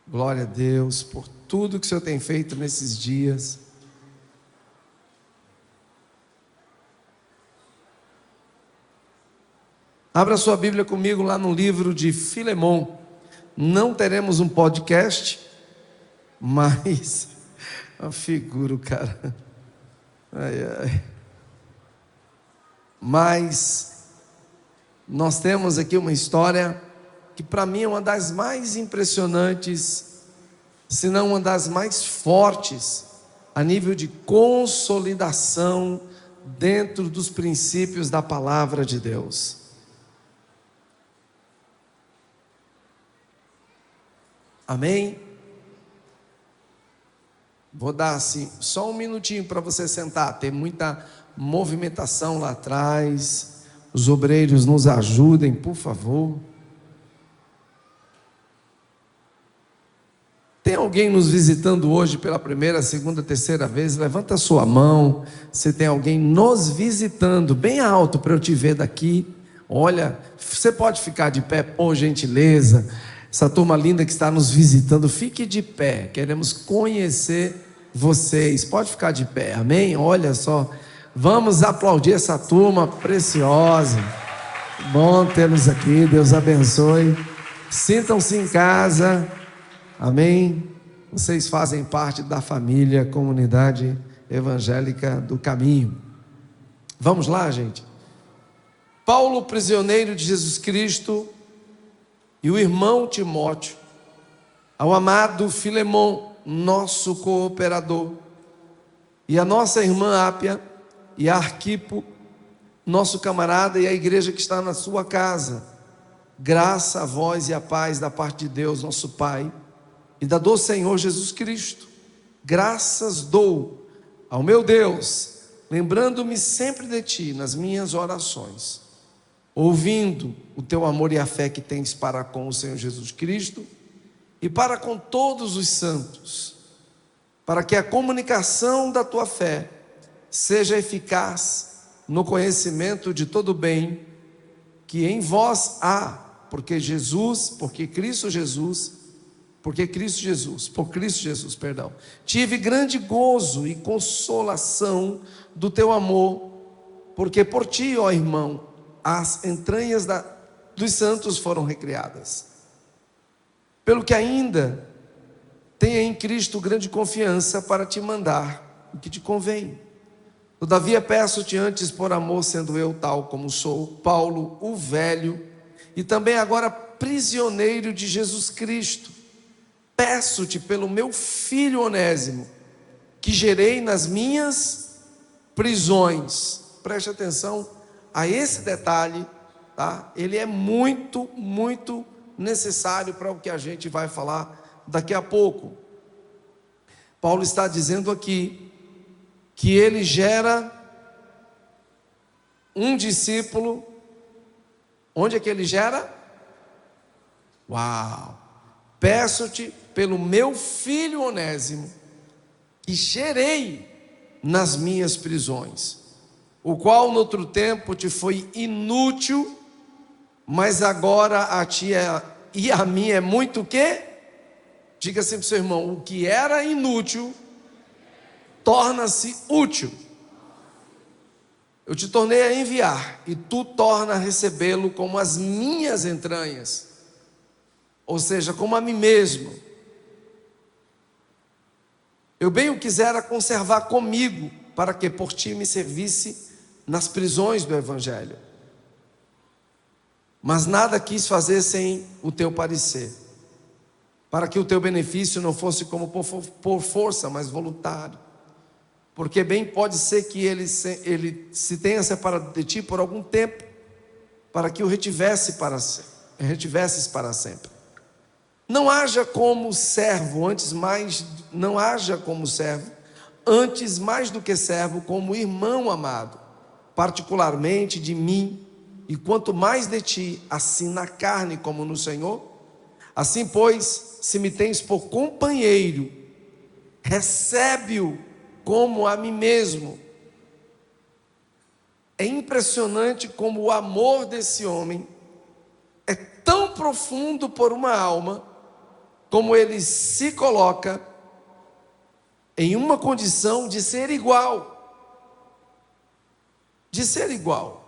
Glória a Deus por tudo que o Senhor tem feito nesses dias. Abra sua Bíblia comigo lá no livro de Filemon. Não teremos um podcast, mas a figura, o cara. Ai, ai. Mas nós temos aqui uma história que para mim é uma das mais impressionantes, se não uma das mais fortes, a nível de consolidação dentro dos princípios da palavra de Deus. Amém? Vou dar assim, só um minutinho para você sentar, tem muita movimentação lá atrás, os obreiros nos ajudem, por favor. Tem alguém nos visitando hoje pela primeira, segunda, terceira vez? Levanta a sua mão, se tem alguém nos visitando, bem alto para eu te ver daqui. Olha, você pode ficar de pé, por gentileza. Essa turma linda que está nos visitando, fique de pé, queremos conhecer vocês. Pode ficar de pé, amém? Olha só, vamos aplaudir essa turma preciosa. Bom tê-los aqui, Deus abençoe. Sintam-se em casa, amém? Vocês fazem parte da família, comunidade evangélica do caminho. Vamos lá, gente. Paulo, prisioneiro de Jesus Cristo, e o irmão Timóteo, ao amado Filemon, nosso cooperador, e a nossa irmã Ápia e a Arquipo, nosso camarada, e a igreja que está na sua casa, graça a vós e a paz da parte de Deus, nosso Pai, e da do Senhor Jesus Cristo. Graças dou ao meu Deus, lembrando-me sempre de ti nas minhas orações, ouvindo o teu amor e a fé que tens para com o Senhor Jesus Cristo e para com todos os santos, para que a comunicação da tua fé seja eficaz no conhecimento de todo o bem que em vós há, por Cristo Jesus, tive grande gozo e consolação do teu amor, porque por ti, ó irmão, as entranhas dos santos foram recriadas. Pelo que ainda tenha em Cristo grande confiança para te mandar o que te convém. Todavia peço-te antes por amor, sendo eu tal como sou, Paulo, o velho, e também agora prisioneiro de Jesus Cristo, peço-te pelo meu filho Onésimo, que gerei nas minhas prisões. Preste atenção a esse detalhe, tá? Ele é muito, muito necessário para o que a gente vai falar daqui a pouco. Paulo está dizendo aqui que ele gera um discípulo. Onde é que ele gera? Uau! Peço-te pelo meu filho Onésimo, que gerei nas minhas prisões, o qual no outro tempo te foi inútil, mas agora a ti e a mim é muito o quê? Diga assim para o seu irmão: o que era inútil torna-se útil. Eu te tornei a enviar, e tu torna a recebê-lo como as minhas entranhas, ou seja, como a mim mesmo. Eu bem o quisera conservar comigo, para que por ti me servisse nas prisões do Evangelho. Mas nada quis fazer sem o teu parecer, para que o teu benefício não fosse como por força, mas voluntário. Porque bem pode ser que ele se tenha separado de ti por algum tempo, para que o retivesses para sempre. Não haja como servo, antes mais do que servo, como irmão amado, particularmente de mim, e quanto mais de ti, assim na carne como no Senhor. Assim, pois, se me tens por companheiro, recebe-o como a mim mesmo. É impressionante como o amor desse homem é tão profundo por uma alma, como ele se coloca em uma condição de ser igual. De ser igual.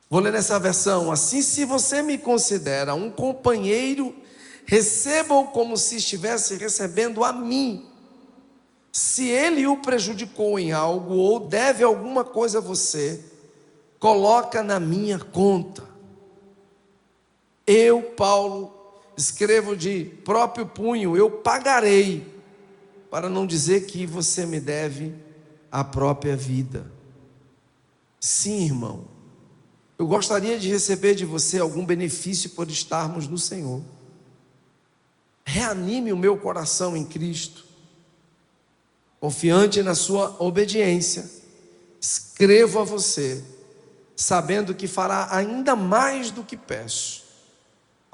Vou ler nessa versão. Assim, se você me considera um companheiro, receba-o como se estivesse recebendo a mim. Se ele o prejudicou em algo ou deve alguma coisa a você, coloca na minha conta. Eu, Paulo, escrevo de próprio punho, eu pagarei, para não dizer que você me deve a própria vida. Sim, irmão, eu gostaria de receber de você algum benefício por estarmos no Senhor. Reanime o meu coração em Cristo, confiante na sua obediência. Escrevo a você, sabendo que fará ainda mais do que peço.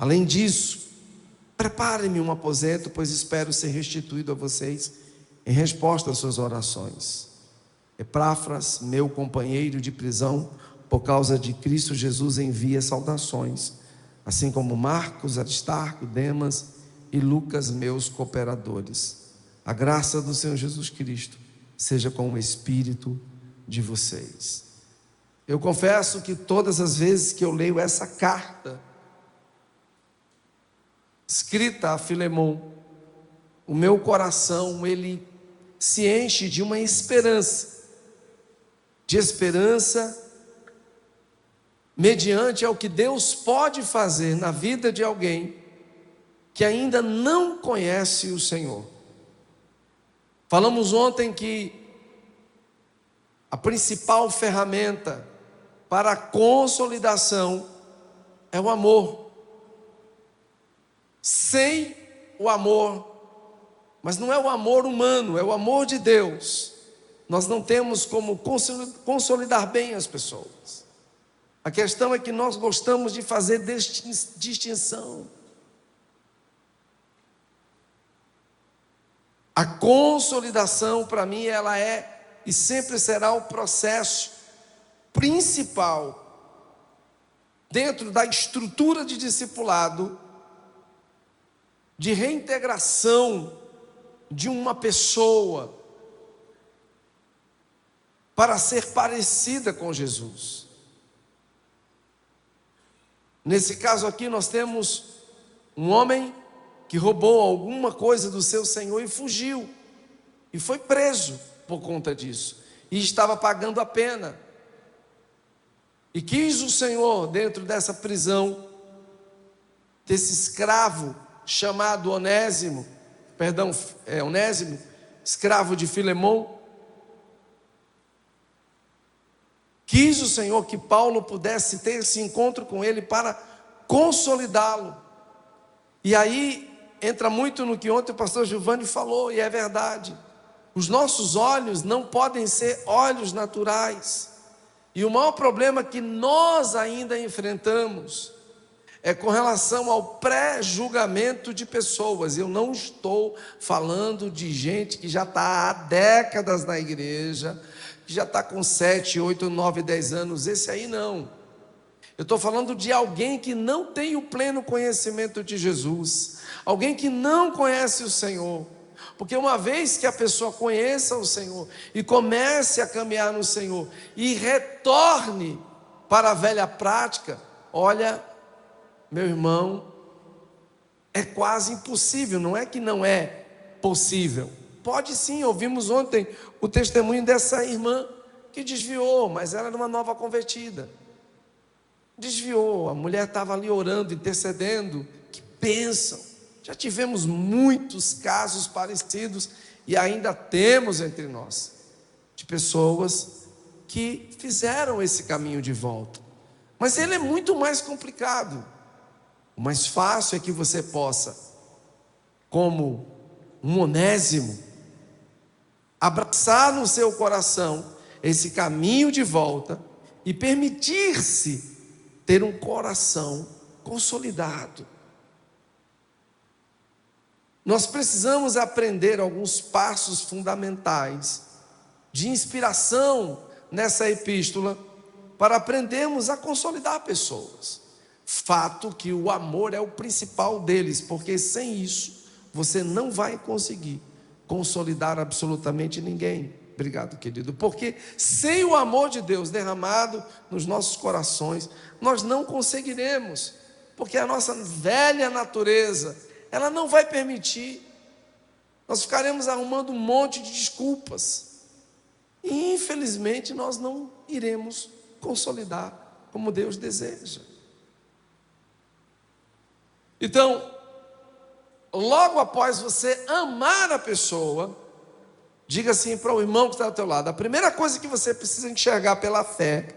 Além disso, prepare-me um aposento, pois espero ser restituído a vocês em resposta às suas orações. Epáfras, meu companheiro de prisão, por causa de Cristo Jesus, envia saudações, assim como Marcos, Aristarco, Demas e Lucas, meus cooperadores. A graça do Senhor Jesus Cristo seja com o espírito de vocês. Eu confesso que todas as vezes que eu leio essa carta escrita a Filemon, o meu coração, ele se enche de uma esperança, mediante ao que Deus pode fazer na vida de alguém que ainda não conhece o Senhor. Falamos ontem que a principal ferramenta para a consolidação é o amor. Sem o amor, mas não é o amor humano, é o amor de Deus, nós não temos como consolidar bem as pessoas. A questão é que nós gostamos de fazer distinção. A consolidação, para mim, ela é e sempre será o processo principal dentro da estrutura de discipulado, de reintegração de uma pessoa para ser parecida com Jesus. Nesse caso aqui nós temos um homem que roubou alguma coisa do seu senhor e fugiu, e foi preso por conta disso, e estava pagando a pena, e quis o Senhor, dentro dessa prisão, desse escravo chamado Onésimo, escravo de Filemon, quis o Senhor que Paulo pudesse ter esse encontro com ele para consolidá-lo. E aí entra muito no que ontem o pastor Giovanni falou, e é verdade. Os nossos olhos não podem ser olhos naturais. E o maior problema que nós ainda enfrentamos é com relação ao pré-julgamento de pessoas. Eu não estou falando de gente que já está há décadas na igreja, que já está com 7, 8, 9, 10 anos. Esse aí não. Eu estou falando de alguém que não tem o pleno conhecimento de Jesus, alguém que não conhece o Senhor. Porque uma vez que a pessoa conheça o Senhor e comece a caminhar no Senhor e retorne para a velha prática, olha, meu irmão, é quase impossível. Não é que não é possível, pode sim. Ouvimos ontem o testemunho dessa irmã que desviou, mas ela era uma nova convertida, desviou, a mulher estava ali orando, intercedendo. Que bênção! Já tivemos muitos casos parecidos, e ainda temos entre nós, de pessoas que fizeram esse caminho de volta, mas ele é muito mais complicado. O mais fácil é que você possa, como um Onésimo, abraçar no seu coração esse caminho de volta e permitir-se ter um coração consolidado. Nós precisamos aprender alguns passos fundamentais de inspiração nessa epístola para aprendermos a consolidar pessoas. Fato que o amor é o principal deles, porque sem isso você não vai conseguir consolidar absolutamente ninguém. Obrigado, querido. Porque sem o amor de Deus derramado nos nossos corações, nós não conseguiremos, porque a nossa velha natureza, ela não vai permitir. Nós ficaremos arrumando um monte de desculpas e infelizmente nós não iremos consolidar como Deus deseja. Então, logo após você amar a pessoa, diga assim para o irmão que está ao teu lado: a primeira coisa que você precisa enxergar pela fé,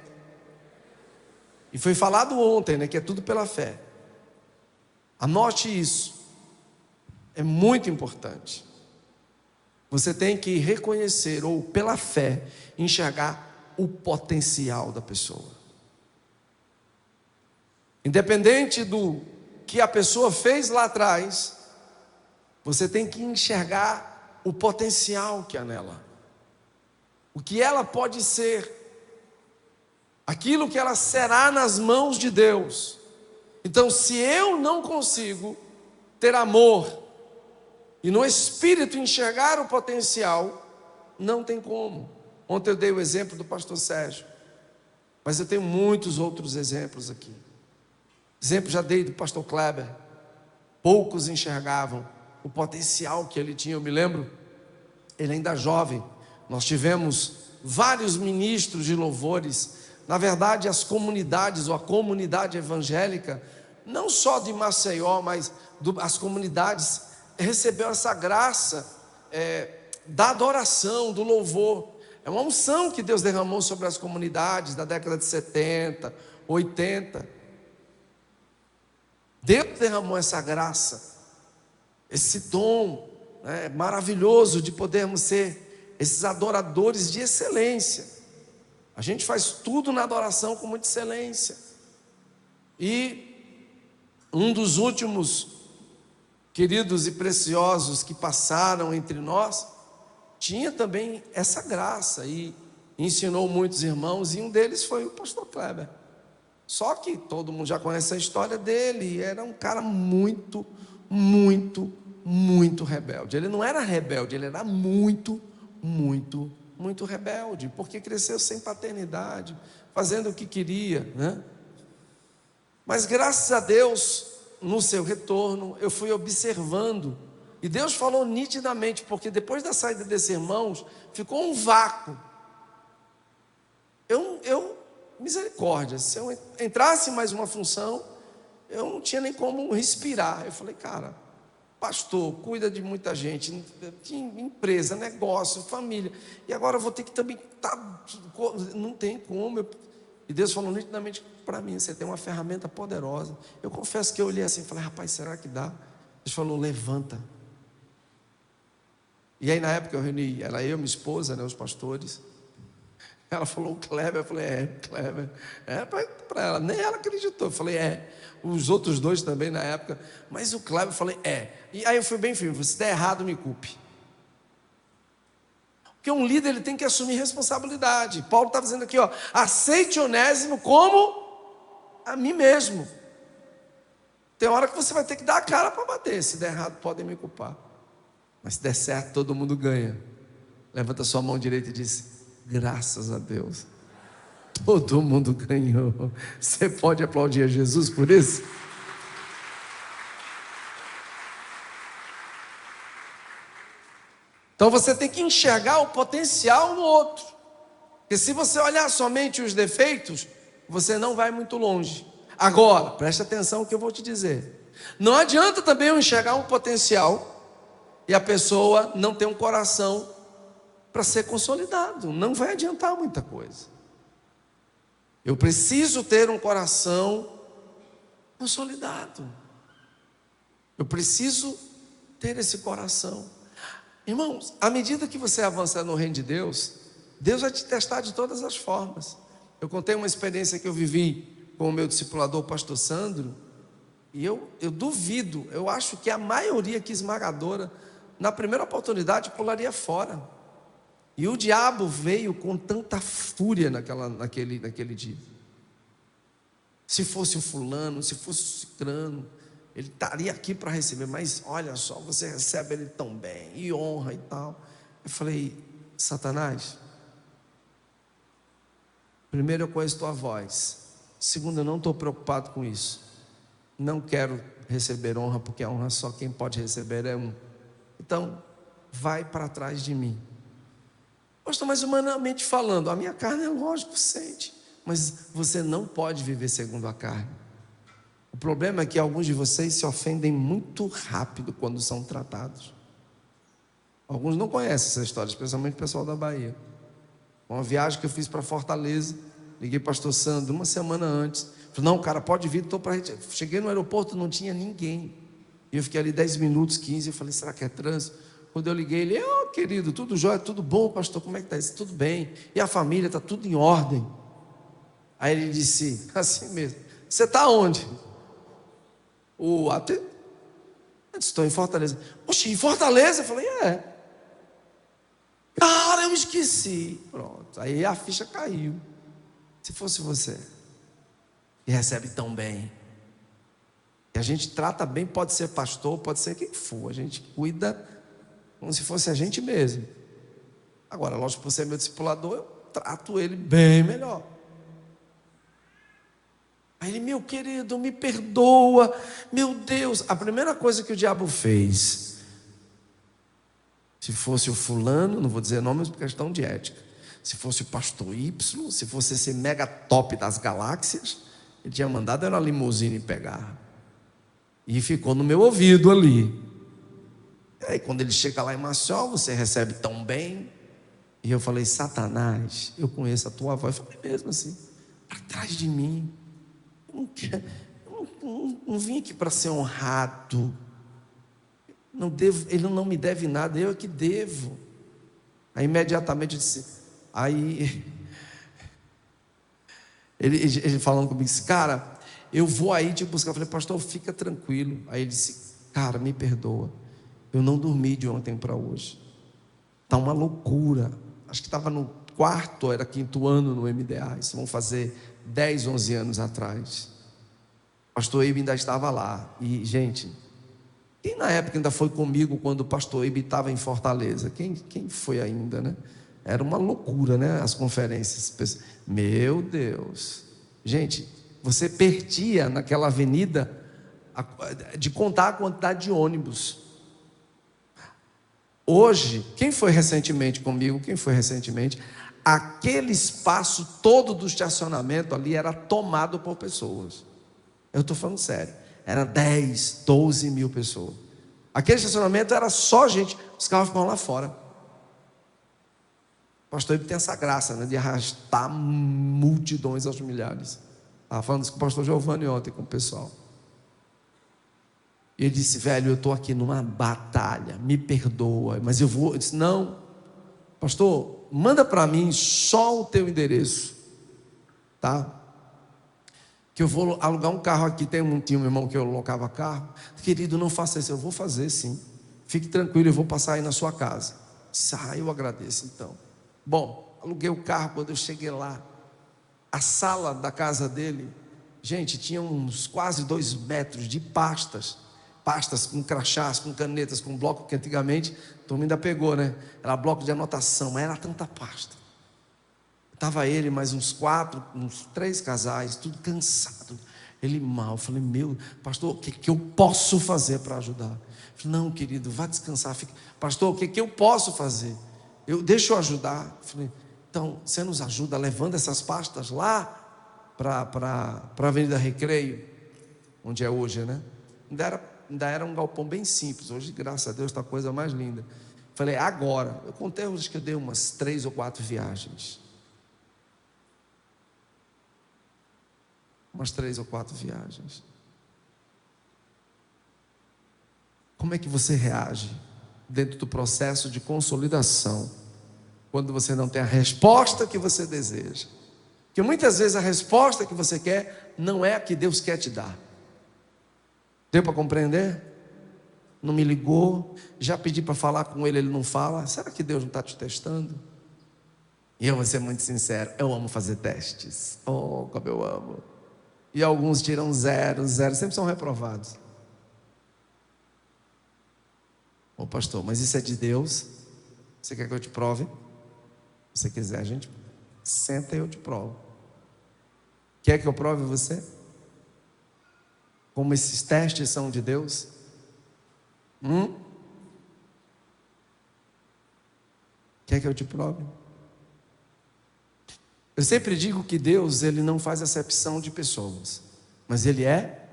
e foi falado ontem, né, que é tudo pela fé. Anote isso, é muito importante. Você tem que reconhecer, ou pela fé, enxergar o potencial da pessoa. Independente do que a pessoa fez lá atrás, você tem que enxergar o potencial que há nela, o que ela pode ser, aquilo que ela será nas mãos de Deus. Então, se eu não consigo ter amor e no espírito enxergar o potencial, não tem como. Ontem eu dei o exemplo do pastor Sérgio, mas eu tenho muitos outros exemplos aqui. Exemplo já dei do pastor Kleber. Poucos enxergavam o potencial que ele tinha. Eu me lembro, ele ainda jovem, nós tivemos vários ministros de louvores. Na verdade, as comunidades, ou a comunidade evangélica, não só de Maceió, mas as comunidades, recebeu essa graça da adoração, do louvor. É uma unção que Deus derramou sobre as comunidades da década de 70, 80. Deus derramou essa graça, esse dom, né, maravilhoso de podermos ser esses adoradores de excelência. A gente faz tudo na adoração com muita excelência. E um dos últimos queridos e preciosos que passaram entre nós tinha também essa graça e ensinou muitos irmãos, e um deles foi o pastor Kleber. Só que todo mundo já conhece a história dele. Era um cara muito, muito, muito rebelde. Ele não era rebelde, ele era muito, muito, muito rebelde, porque cresceu sem paternidade, fazendo o que queria, né? Mas graças a Deus, no seu retorno, eu fui observando, e Deus falou nitidamente, porque depois da saída desses irmãos, ficou um vácuo. Misericórdia, se eu entrasse em mais uma função, eu não tinha nem como respirar. Eu falei, cara, pastor, cuida de muita gente, empresa, negócio, família, e agora eu vou ter que também não tem como. E Deus falou nitidamente para mim: você tem uma ferramenta poderosa. Eu confesso que eu olhei assim e falei, rapaz, será que dá? Deus falou, levanta. E aí na época eu reuni, era eu, minha esposa, né, os pastores. Ela falou, Kleber. Eu falei, Kleber. Para ela, nem ela acreditou. Eu falei, os outros dois também na época. Mas o Kleber, eu falei, E aí eu fui bem firme: se der errado, me culpe. Porque um líder, ele tem que assumir responsabilidade. Paulo está dizendo aqui, aceite Onésimo como a mim mesmo. Tem hora que você vai ter que dar a cara para bater. Se der errado, podem me culpar. Mas se der certo, todo mundo ganha. Levanta sua mão direita e diz, graças a Deus, todo mundo ganhou. Você pode aplaudir a Jesus por isso? Então você tem que enxergar o potencial no outro, porque se você olhar somente os defeitos, você não vai muito longe. Agora, preste atenção no que eu vou te dizer. Não adianta também eu enxergar um potencial e a pessoa não ter um coração para ser consolidado. Não vai adiantar muita coisa. Eu preciso ter um coração consolidado. Eu preciso ter esse coração. Irmãos, à medida que você avança no reino de Deus, Deus vai te testar de todas as formas. Eu contei uma experiência que eu vivi com o meu discipulador, o pastor Sandro, e eu duvido, eu acho que a maioria aqui esmagadora, na primeira oportunidade, pularia fora. E o diabo veio com tanta fúria naquele dia. Se fosse o fulano, se fosse o cicrano, ele estaria aqui para receber, mas olha só, você recebe ele tão bem, e honra e tal. Eu falei: Satanás, primeiro, eu conheço tua voz. Segundo, eu não estou preocupado com isso. Não quero receber honra, porque a honra só quem pode receber é um. Então, vai para trás de mim. Pastor, mas humanamente falando, a minha carne é lógico, sente, mas você não pode viver segundo a carne. O problema é que alguns de vocês se ofendem muito rápido quando são tratados. Alguns não conhecem essa história, especialmente o pessoal da Bahia. Uma viagem que eu fiz para Fortaleza, liguei para o pastor Sandro uma semana antes. Falei: não, cara, pode vir, estou para. Cheguei no aeroporto, não tinha ninguém. E eu fiquei ali 10 minutos, 15. Eu falei: será que é trânsito? Quando eu liguei, ele: querido, tudo jóia, tudo bom, pastor, como é que está isso? Tudo bem. E a família, está tudo em ordem. Aí ele disse, assim mesmo: você está onde? Eu estou em Fortaleza. Poxa, em Fortaleza? Eu falei: é. Cara, eu esqueci. Pronto, aí a ficha caiu. Se fosse você, que recebe tão bem, e a gente trata bem, pode ser pastor, pode ser quem for, a gente cuida como se fosse a gente mesmo. Agora, lógico, por ser meu discipulador, eu trato ele bem melhor. Aí ele: meu querido, me perdoa, meu Deus. A primeira coisa que o diabo fez, se fosse o fulano, não vou dizer nomes por questão de ética, se fosse o pastor Y, se fosse esse mega top das galáxias, ele tinha mandado era uma limusine pegar. E ficou no meu ouvido ali. E aí quando ele chega lá em Maceió: você recebe tão bem. E eu falei: Satanás, eu conheço a tua voz. Eu falei mesmo assim: atrás de mim. Eu não vim aqui para ser honrado. Não devo, ele não me deve nada, eu é que devo. Aí imediatamente eu disse, aí ele falando comigo, disse: cara, eu vou aí te buscar. Eu falei: pastor, fica tranquilo. Aí ele disse: cara, me perdoa, eu não dormi de ontem para hoje, está uma loucura. Acho que estava no quarto, era quinto ano no MDA, isso vão fazer 10, 11 anos atrás. O pastor Ibe ainda estava lá. E gente, quem na época ainda foi comigo quando o pastor Ibe estava em Fortaleza? Quem foi ainda, né? Era uma loucura, né? As conferências. Meu Deus. Gente, você perdia naquela avenida de contar a quantidade de ônibus. Hoje, quem foi recentemente comigo? Quem foi recentemente? Aquele espaço todo do estacionamento ali era tomado por pessoas. Eu estou falando sério. Era 10, 12 mil pessoas. Aquele estacionamento era só gente. Os carros ficavam lá fora. O pastor Ibe tem essa graça, né, de arrastar multidões aos milhares. Estava falando isso com o pastor Giovanni ontem, com o pessoal. E ele disse: velho, eu estou aqui numa batalha, me perdoa, mas eu vou. Eu disse: não, pastor, manda para mim só o teu endereço, tá? Que eu vou alugar um carro aqui. Tinha um irmão que eu alugava carro. Querido, não faça isso. Eu vou fazer sim, fique tranquilo, eu vou passar aí na sua casa. Disse: eu agradeço então. Bom, aluguei o carro. Quando eu cheguei lá, a sala da casa dele, gente, tinha uns quase 2 metros de pastas com crachás, com canetas, com bloco, que antigamente a turma ainda pegou, né? Era bloco de anotação, mas era tanta pasta. Estava ele, mais uns 3 casais, tudo cansado. Ele mal. Eu falei: meu, pastor, o que eu posso fazer para ajudar? Eu falei: não, querido, vá descansar. Pastor, o que eu posso fazer? Deixa eu ajudar. Eu falei: então, você nos ajuda levando essas pastas lá para a Avenida Recreio, onde é hoje, né? Ainda era um galpão bem simples. Hoje, graças a Deus, está a coisa mais linda. Eu falei: agora. Eu contei hoje que eu dei umas 3 ou 4 viagens. Umas 3 ou 4 viagens. Como é que você reage dentro do processo de consolidação, quando você não tem a resposta que você deseja? Porque muitas vezes a resposta que você quer não é a que Deus quer te dar. Deu para compreender? Não me ligou, já pedi para falar com ele, ele não fala. Será que Deus não está te testando? E eu vou ser muito sincero, eu amo fazer testes. Oh, como eu amo. E alguns tiram 0, 0, sempre são reprovados. Ô pastor, mas isso é de Deus? Você quer que eu te prove? Se você quiser, a gente senta e eu te provo. Quer que eu prove você? Como esses testes são de Deus? Quer que eu te prove? Eu sempre digo que Deus, Ele não faz acepção de pessoas, mas Ele é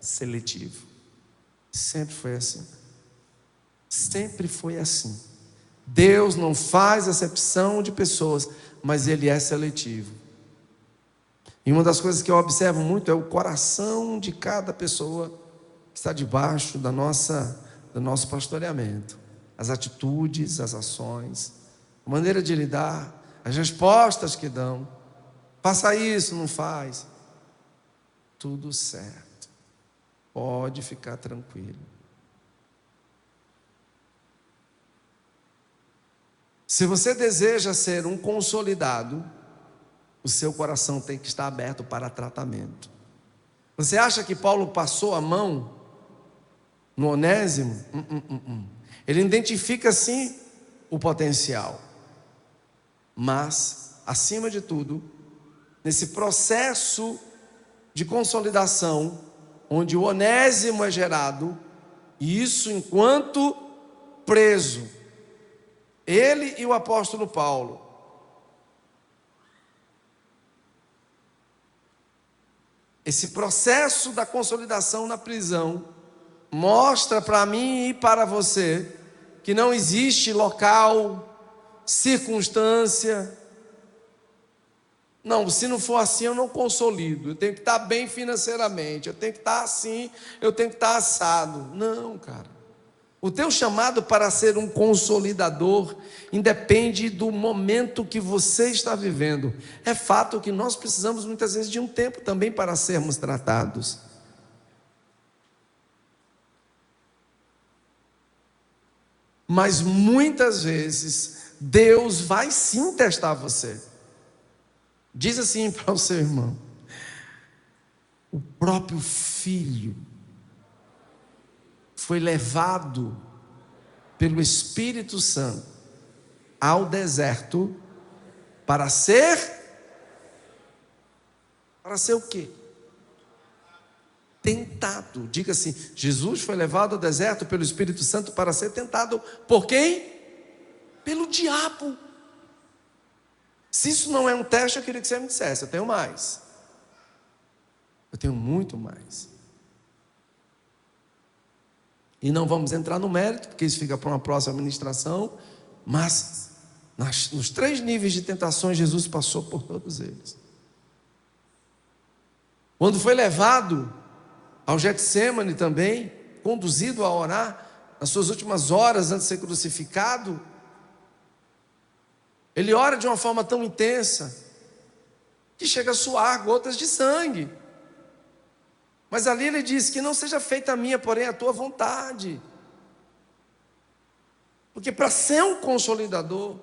seletivo. Sempre foi assim. Sempre foi assim. Deus não faz acepção de pessoas, mas Ele é seletivo. E uma das coisas que eu observo muito é o coração de cada pessoa que está debaixo do nosso pastoreamento. As atitudes, as ações, a maneira de lidar, as respostas que dão. Faça isso, não faz. Tudo certo. Pode ficar tranquilo. Se você deseja ser um consolidado, o seu coração tem que estar aberto para tratamento. Você acha que Paulo passou a mão no Onésimo? Ele identifica sim o potencial, mas, acima de tudo, nesse processo de consolidação, onde o Onésimo é gerado, e isso enquanto preso, ele e o apóstolo Paulo, esse processo da consolidação na prisão mostra para mim e para você que não existe local, circunstância. Não, se não for assim eu não consolido. Eu tenho que estar bem financeiramente, eu tenho que estar assim, eu tenho que estar assado. Não, cara. O teu chamado para ser um consolidador independe do momento que você está vivendo. É fato que nós precisamos muitas vezes de um tempo também para sermos tratados. Mas muitas vezes Deus vai sim testar você. Diz assim para o seu irmão: o próprio filho foi levado pelo Espírito Santo ao deserto para ser o quê? Tentado. Diga assim: Jesus foi levado ao deserto pelo Espírito Santo para ser tentado por quem? Pelo diabo. Se isso não é um teste, eu queria que você me dissesse. Eu tenho mais. Eu tenho muito mais. E não vamos entrar no mérito, porque isso fica para uma próxima ministração. Mas nos 3 níveis de tentações, Jesus passou por todos eles. Quando foi levado ao Getsêmani também, conduzido a orar, nas suas últimas horas antes de ser crucificado, ele ora de uma forma tão intensa, que chega a suar gotas de sangue. Mas ali ele diz que não seja feita a minha, porém a tua vontade. Porque para ser um consolidador,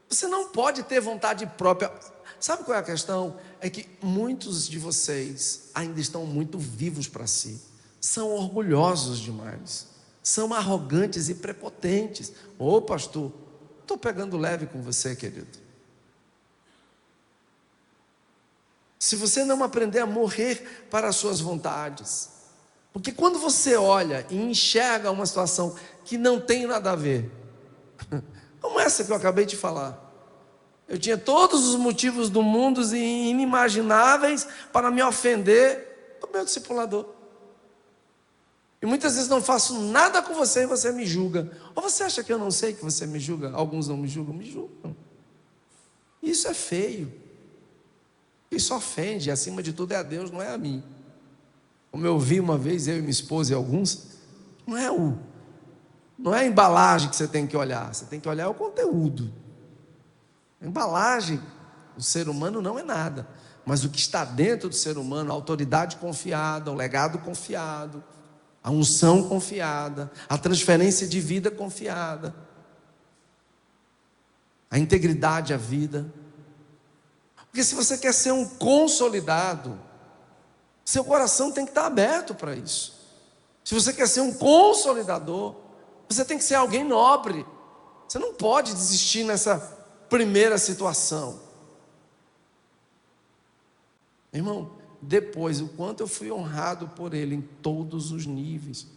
você não pode ter vontade própria. Sabe qual é a questão? É que muitos de vocês ainda estão muito vivos para si. São orgulhosos demais. São arrogantes e prepotentes. Ô pastor, estou pegando leve com você, querido. Se você não aprender a morrer para as suas vontades, porque quando você olha e enxerga uma situação que não tem nada a ver, como essa que eu acabei de falar, eu tinha todos os motivos do mundo e inimagináveis para me ofender do meu discipulador, e muitas vezes não faço nada com você e você me julga. Ou você acha que eu não sei que você me julga? Alguns não me julgam. Isso é feio. Isso ofende, acima de tudo é a Deus, não é a mim. Como eu vi uma vez, eu e minha esposa e alguns, não é a embalagem que você tem que olhar, você tem que olhar o conteúdo. A embalagem, o ser humano não é nada, mas o que está dentro do ser humano, a autoridade confiada, o legado confiado, a unção confiada, a transferência de vida confiada, a integridade, a vida. Porque se você quer ser um consolidado, Seu coração tem que estar aberto para isso. Se você quer ser um consolidador, você tem que ser alguém nobre. Você não pode desistir nessa primeira situação. Irmão, depois, o quanto eu fui honrado por ele em todos os níveis.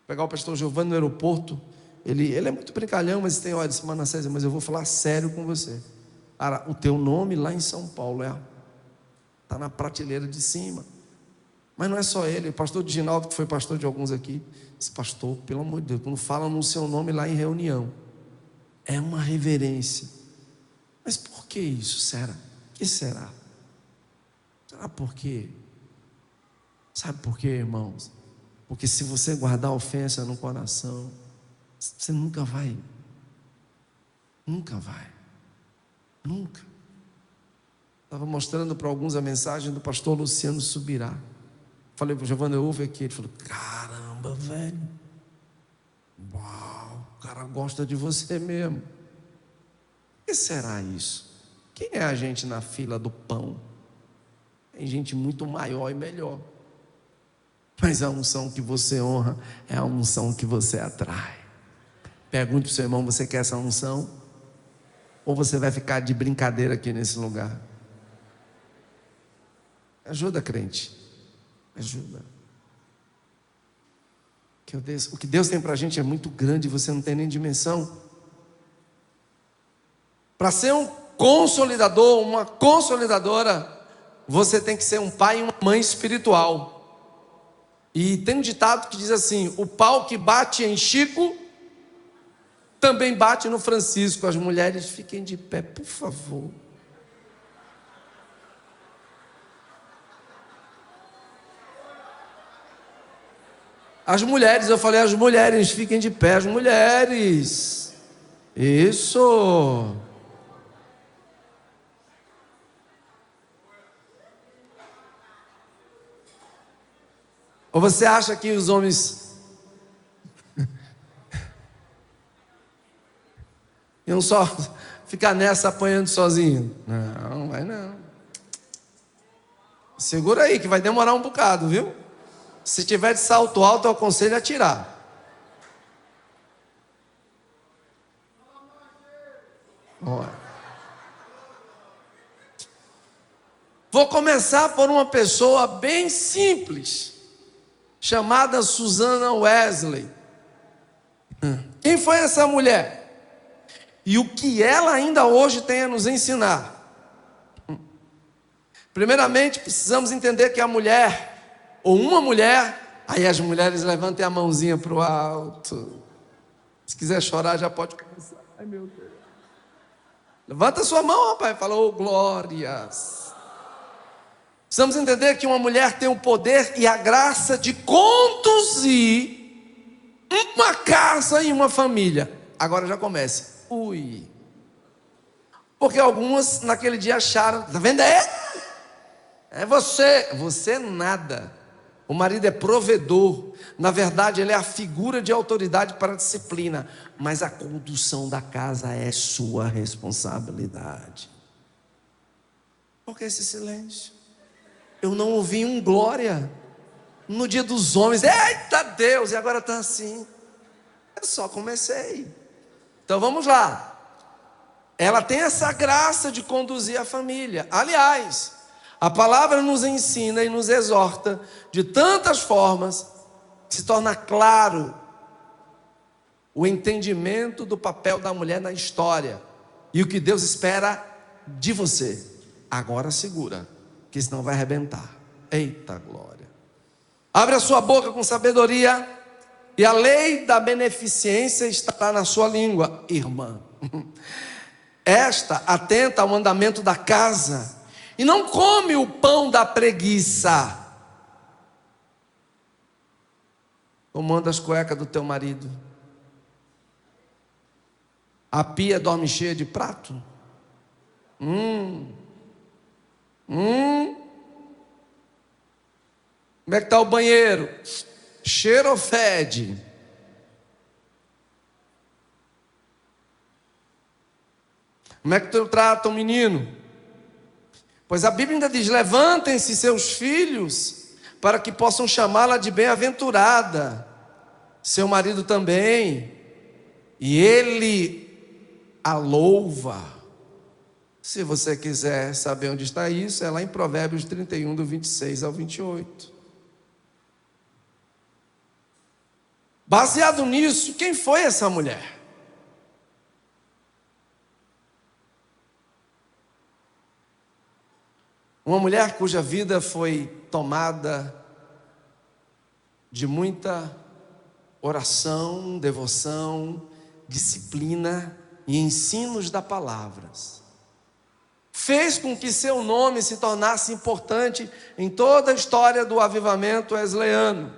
Pegar o pastor Giovanni no aeroporto, ele é muito brincalhão, mas tem, olha, disse, Manassés, mas eu vou falar sério com você. Cara, o teu nome lá em São Paulo está na prateleira de cima. Mas não é só ele, o pastor Ginaldo, que foi pastor de alguns aqui, disse, pastor, pelo amor de Deus, quando fala no seu nome lá em reunião, é uma reverência. Mas por que isso, será? O que será? Será por quê? Sabe por quê, irmãos? Porque se você guardar ofensa no coração, você nunca vai. Estava mostrando para alguns a mensagem do pastor Luciano Subirá. Falei para o Giovanni, ouve aqui. Ele falou, caramba, velho. Uau, o cara gosta de você mesmo. O que será isso? Quem é a gente na fila do pão? Tem gente muito maior e melhor. Mas a unção que você honra é a unção que você atrai. Pergunte para o seu irmão, você quer essa unção? Ou você vai ficar de brincadeira aqui nesse lugar? Ajuda, crente. Ajuda. O que Deus tem para a gente é muito grande, você não tem nem dimensão. Para ser um consolidador, uma consolidadora, você tem que ser um pai e uma mãe espiritual. E tem um ditado que diz assim, o pau que bate em Chico, também bate no Francisco. As mulheres fiquem de pé, por favor. As mulheres, eu falei, as mulheres, fiquem de pé, as mulheres. Isso. Ou você acha que os homens iam só ficar nessa apanhando sozinho? Não, vai não. Segura aí que vai demorar um bocado, viu? Se tiver de salto alto, eu aconselho a tirar. Olha. Vou começar por uma pessoa bem simples, chamada Susana Wesley. Quem foi essa mulher? E o que ela ainda hoje tem a nos ensinar? Primeiramente, precisamos entender que a mulher, ou uma mulher, aí as mulheres levantem a mãozinha para o alto. Se quiser chorar, já pode começar. Ai, meu Deus. Levanta a sua mão, rapaz. Fala, oh, glórias. Precisamos entender que uma mulher tem o poder e a graça de conduzir uma casa e uma família. Agora já começa. Ui. Porque algumas naquele dia acharam, tá vendo? É você. Você nada. O marido é provedor. Na verdade, ele é a figura de autoridade para a disciplina. Mas a condução da casa é sua responsabilidade. Por que esse silêncio? Eu não ouvi um glória no dia dos homens. Eita Deus, e agora está assim. Eu só comecei. Então vamos lá. Ela tem essa graça de conduzir a família. Aliás, a palavra nos ensina e nos exorta de tantas formas que se torna claro o entendimento do papel da mulher na história e o que Deus espera de você. Agora segura, que senão vai arrebentar. Eita glória. Abre a sua boca com sabedoria, e a lei da beneficência estará na sua língua, irmã. Esta atenta ao mandamento da casa, e não come o pão da preguiça. Comanda as cuecas do teu marido. A pia dorme cheia de prato. Como é que está o banheiro? Cheiro ou fede? Como é que tu trata o menino? Pois a Bíblia ainda diz: levantem-se seus filhos, para que possam chamá-la de bem-aventurada, seu marido também, e ele a louva. Se você quiser saber onde está isso, é lá em Provérbios 31, do 26 ao 28. Baseado nisso, quem foi essa mulher? Uma mulher cuja vida foi tomada de muita oração, devoção, disciplina e ensinos da palavra. Fez com que seu nome se tornasse importante em toda a história do avivamento wesleyano.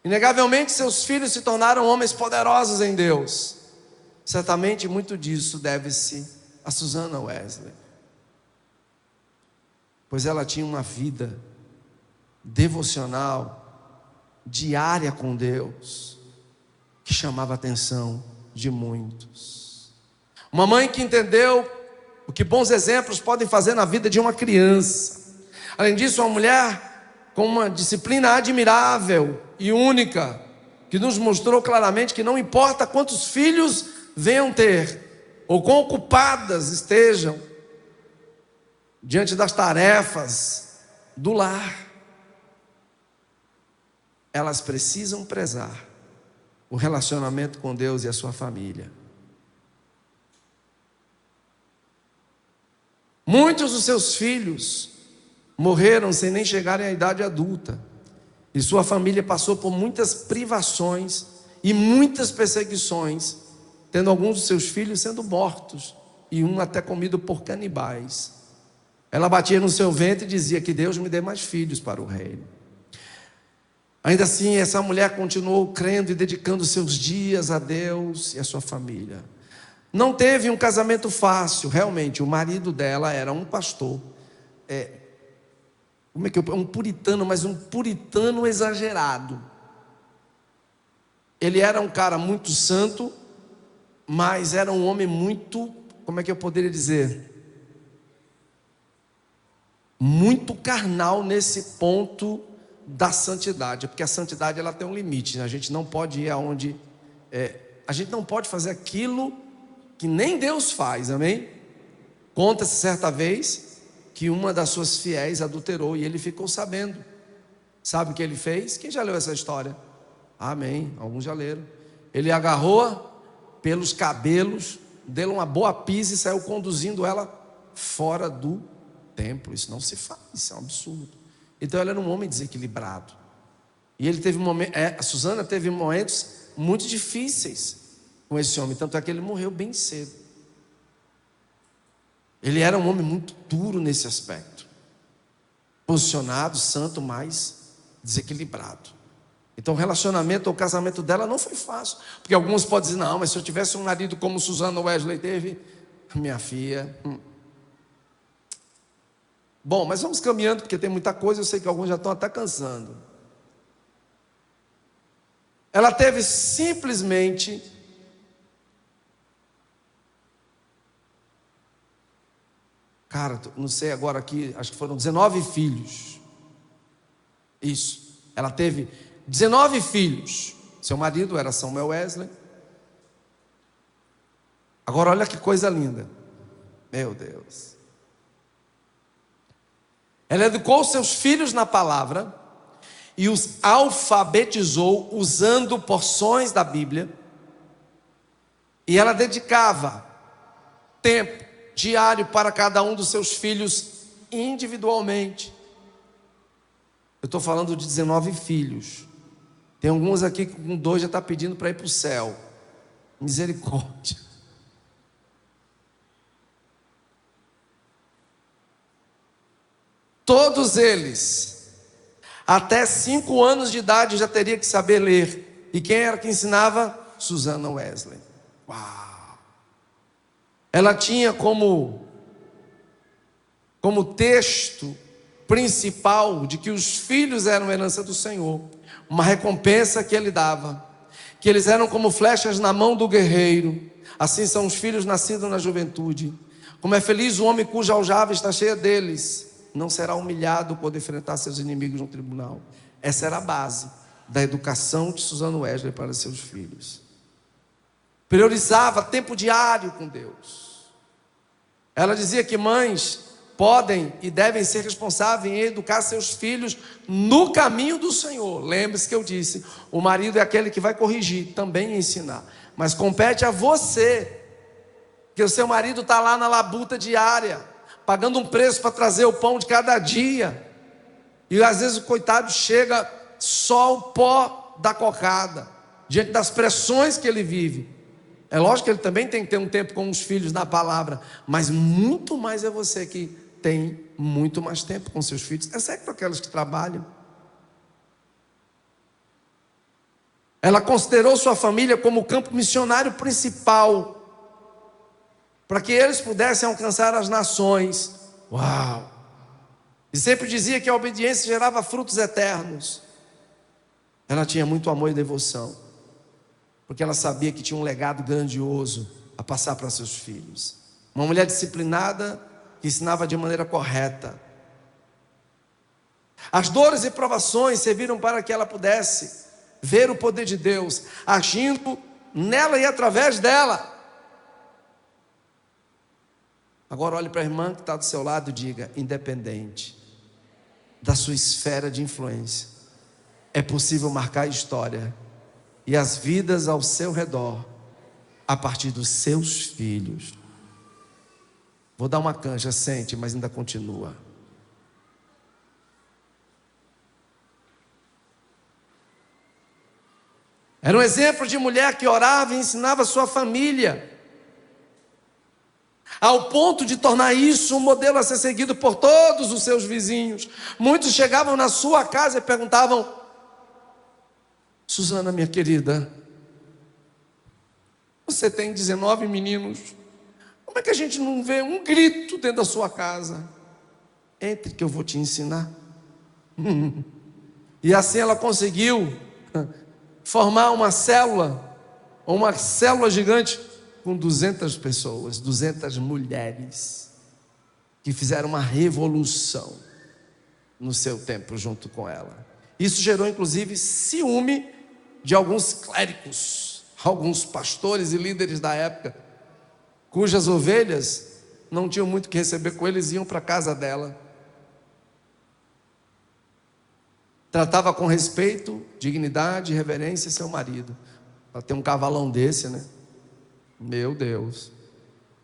Inegavelmente, seus filhos se tornaram homens poderosos em Deus. Certamente, muito disso deve-se a Susana Wesley, pois ela tinha uma vida devocional, diária com Deus, que chamava a atenção de muitos. Uma mãe que entendeu o que bons exemplos podem fazer na vida de uma criança. Além disso, uma mulher com uma disciplina admirável e única, que nos mostrou claramente que não importa quantos filhos venham ter, ou quão ocupadas estejam diante das tarefas do lar, elas precisam prezar o relacionamento com Deus e a sua família. Muitos dos seus filhos morreram sem nem chegarem à idade adulta, e sua família passou por muitas privações e muitas perseguições, tendo alguns dos seus filhos sendo mortos e um até comido por canibais. Ela batia no seu ventre e dizia: que Deus me dê mais filhos para o reino. Ainda assim, essa mulher continuou crendo e dedicando seus dias a Deus e a sua família. Não teve um casamento fácil, realmente. O marido dela era um pastor, um puritano, mas um puritano exagerado. Ele era um cara muito santo, mas era um homem muito, como é que eu poderia dizer? Muito carnal nesse ponto da santidade, porque a santidade ela tem um limite, né? A gente não pode ir aonde, a gente não pode fazer aquilo que nem Deus faz, amém? Conta-se certa vez que uma das suas fiéis adulterou e ele ficou sabendo. Sabe o que ele fez? Quem já leu essa história? Amém, alguns já leram. Ele agarrou-a pelos cabelos, deu uma boa pisa e saiu conduzindo ela fora do templo. Isso não se faz, isso é um absurdo. Então ele era um homem desequilibrado, e ele teve a Susana teve momentos muito difíceis com esse homem, tanto é que ele morreu bem cedo. Ele era um homem muito duro nesse aspecto, posicionado, santo, mas desequilibrado. Então o relacionamento, o casamento dela não foi fácil, porque alguns podem dizer: não, mas se eu tivesse um marido como Susana Wesley teve, minha filha. Bom, mas vamos caminhando, porque tem muita coisa, eu sei que alguns já estão até cansando. Ela teve simplesmente não sei agora aqui, acho que foram 19 filhos. Isso, ela teve 19 filhos. Seu marido era Samuel Wesley. Agora olha que coisa linda, meu Deus. Ela educou seus filhos na palavra e os alfabetizou usando porções da Bíblia, e ela dedicava tempo diário para cada um dos seus filhos individualmente. Eu estou falando de 19 filhos. Tem alguns aqui que com 2 já está pedindo para ir para o céu. Misericórdia. Todos eles, até 5 anos de idade, já teria que saber ler. E quem era que ensinava? Susana Wesley. Uau! Ela tinha como texto principal de que os filhos eram herança do Senhor, uma recompensa que Ele dava, que eles eram como flechas na mão do guerreiro. Assim são os filhos nascidos na juventude. Como é feliz o homem cuja aljava está cheia deles. Não será humilhado quando enfrentar seus inimigos no tribunal. Essa era a base da educação de Susana Wesley para seus filhos. Priorizava tempo diário com Deus. Ela dizia que mães podem e devem ser responsáveis em educar seus filhos no caminho do Senhor. Lembre-se que eu disse, o marido é aquele que vai corrigir, também ensinar. Mas compete a você, que o seu marido está lá na labuta diária, pagando um preço para trazer o pão de cada dia. E às vezes o coitado chega só o pó da cocada, diante das pressões que ele vive. É lógico que ele também tem que ter um tempo com os filhos na palavra, mas muito mais é você que tem muito mais tempo com seus filhos, exceto aquelas que trabalham. Ela considerou sua família como o campo missionário principal, para que eles pudessem alcançar as nações. Uau! E sempre dizia que a obediência gerava frutos eternos. Ela tinha muito amor e devoção, porque ela sabia que tinha um legado grandioso a passar para seus filhos. Uma mulher disciplinada, que ensinava de maneira correta. As dores e provações serviram para que ela pudesse ver o poder de Deus agindo nela e através dela. Agora olhe para a irmã que está do seu lado e diga: independente da sua esfera de influência, é possível marcar a história e as vidas ao seu redor a partir dos seus filhos. Vou dar uma canja, sente, mas ainda continua. Era um exemplo de mulher que orava e ensinava a sua família, ao ponto de tornar isso um modelo a ser seguido por todos os seus vizinhos. Muitos chegavam na sua casa e perguntavam: Susana, minha querida, você tem 19 meninos, como é que a gente não vê um grito dentro da sua casa? Entre que eu vou te ensinar. E assim ela conseguiu formar uma célula gigante com 200 pessoas, 200 mulheres, que fizeram uma revolução no seu tempo junto com ela. Isso gerou inclusive ciúme de alguns clérigos, alguns pastores e líderes da época, cujas ovelhas não tinham muito o que receber com eles, iam para a casa dela. Tratava com respeito, dignidade e reverência seu marido. Para ter um cavalão desse, né? Meu Deus.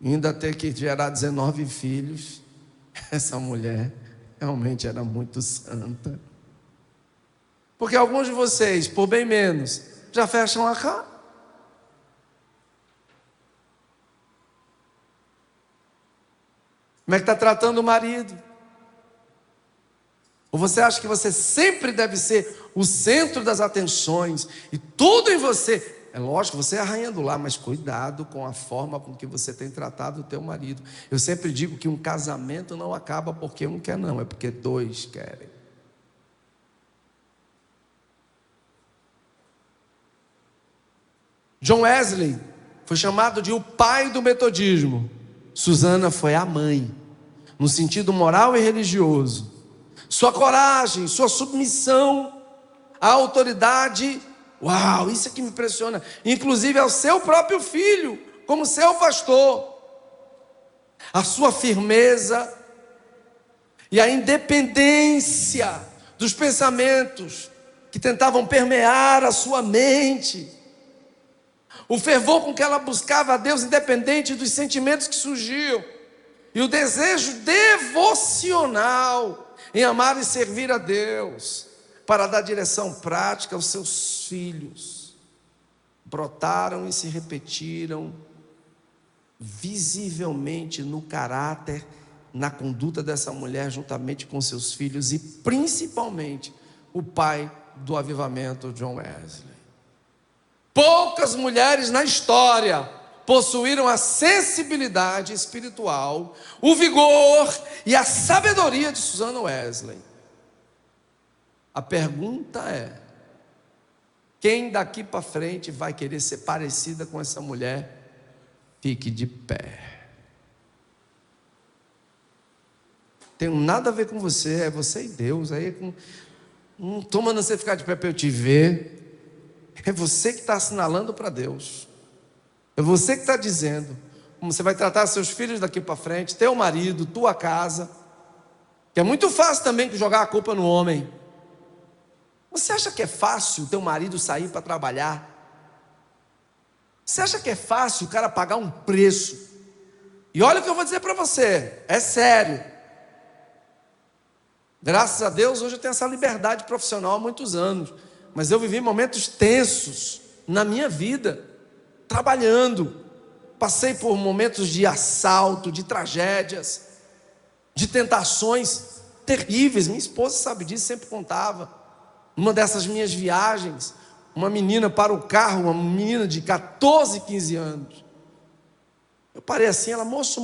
Ainda ter que gerar 19 filhos. Essa mulher realmente era muito santa. Porque alguns de vocês, por bem menos, já fecham a cara. Como é que está tratando o marido? Ou você acha que você sempre deve ser o centro das atenções e tudo em você? É lógico, você é a rainha do lar, mas cuidado com a forma com que você tem tratado o teu marido. Eu sempre digo que um casamento não acaba porque um quer, não, é porque dois querem. John Wesley foi chamado de o pai do metodismo. Susana foi a mãe, no sentido moral e religioso. Sua coragem, sua submissão à autoridade, uau, isso é que me impressiona, inclusive ao seu próprio filho, como seu pastor. A sua firmeza e a independência dos pensamentos que tentavam permear a sua mente. O fervor com que ela buscava a Deus, independente dos sentimentos que surgiam. E o desejo devocional em amar e servir a Deus, para dar direção prática aos seus filhos, brotaram e se repetiram visivelmente no caráter, na conduta dessa mulher, juntamente com seus filhos e principalmente o pai do avivamento, John Wesley. Poucas mulheres na história possuíram a sensibilidade espiritual, o vigor e a sabedoria de Susana Wesley. A pergunta é: quem daqui para frente vai querer ser parecida com essa mulher? Fique de pé. tenho nada a ver com você, é você e Deus. Aí não estou mandando você ficar de pé para eu te ver. É você que está assinalando para Deus. É você que está dizendo como você vai tratar seus filhos daqui para frente, teu marido, tua casa. Que é muito fácil também jogar a culpa no homem. Você acha que é fácil teu marido sair para trabalhar? Você acha que é fácil o cara pagar um preço? E olha o que eu vou dizer para você, é sério. Graças a Deus hoje eu tenho essa liberdade profissional há muitos anos. Mas eu vivi momentos tensos na minha vida, trabalhando. Passei por momentos de assalto, de tragédias, de tentações terríveis. Minha esposa sabe disso, sempre contava. Numa dessas minhas viagens, uma menina para o carro, uma menina de 14, 15 anos. Eu parei assim, ela, moço,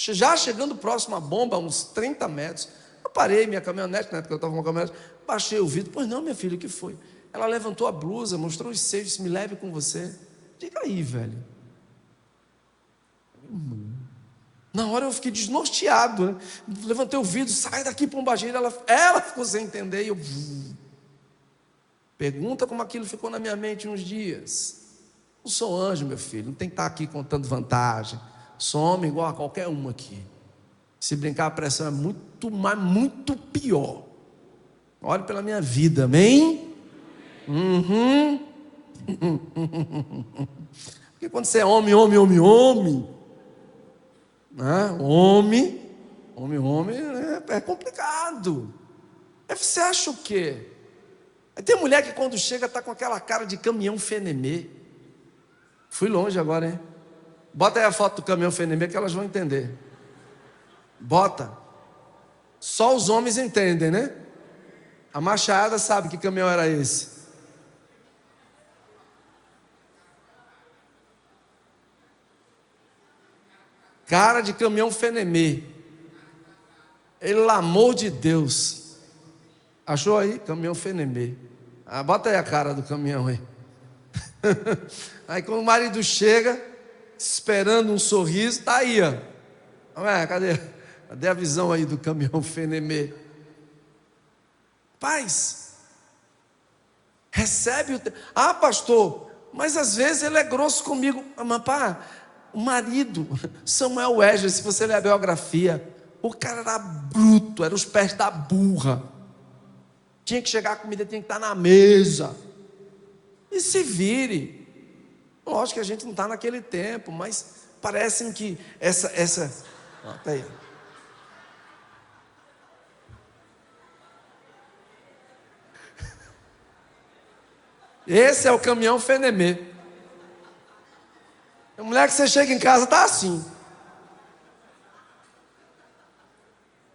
eu já chegando próximo à bomba, uns 30 metros. Eu parei minha caminhonete, na época eu estava com uma caminhonete, baixei o vidro. Pois não, minha filha, o que foi? Ela levantou a blusa, mostrou os seios, disse, me leve com você. Diga aí, velho. Na hora eu fiquei desnorteado, né? Levantei o vidro, sai daqui, pombageira. Ela ficou sem entender e eu... Pergunta como aquilo ficou na minha mente uns dias. Não sou anjo, meu filho, não tem que estar aqui contando vantagem. Sou homem igual a qualquer um aqui. Se brincar, a pressão é muito, mas muito pior. Olhe pela minha vida, amém? Porque quando você é homem, né? Homem, é complicado. Aí você acha o quê? Aí tem mulher que quando chega está com aquela cara de caminhão fenemê. Fui longe agora, hein? Bota aí a foto do caminhão fenemê que elas vão entender. Bota. Só os homens entendem, né? A machada sabe que caminhão era esse. Cara de caminhão fenemê. Pelo amor de Deus. Achou aí? Caminhão fenemê. Bota aí a cara do caminhão aí. Aí quando o marido chega, esperando um sorriso, tá aí, ó. Cadê a visão aí do caminhão fenemê? Paz, recebe pastor, mas às vezes ele é grosso comigo. Mas pá, o marido, Samuel Wesley, se você ler a biografia, o cara era bruto, era os pés da burra. Tinha que chegar a comida, tinha que estar na mesa. E se vire. Lógico que a gente não está naquele tempo, mas parece que tá aí. Esse é o caminhão fenemê. A mulher que você chega em casa tá assim.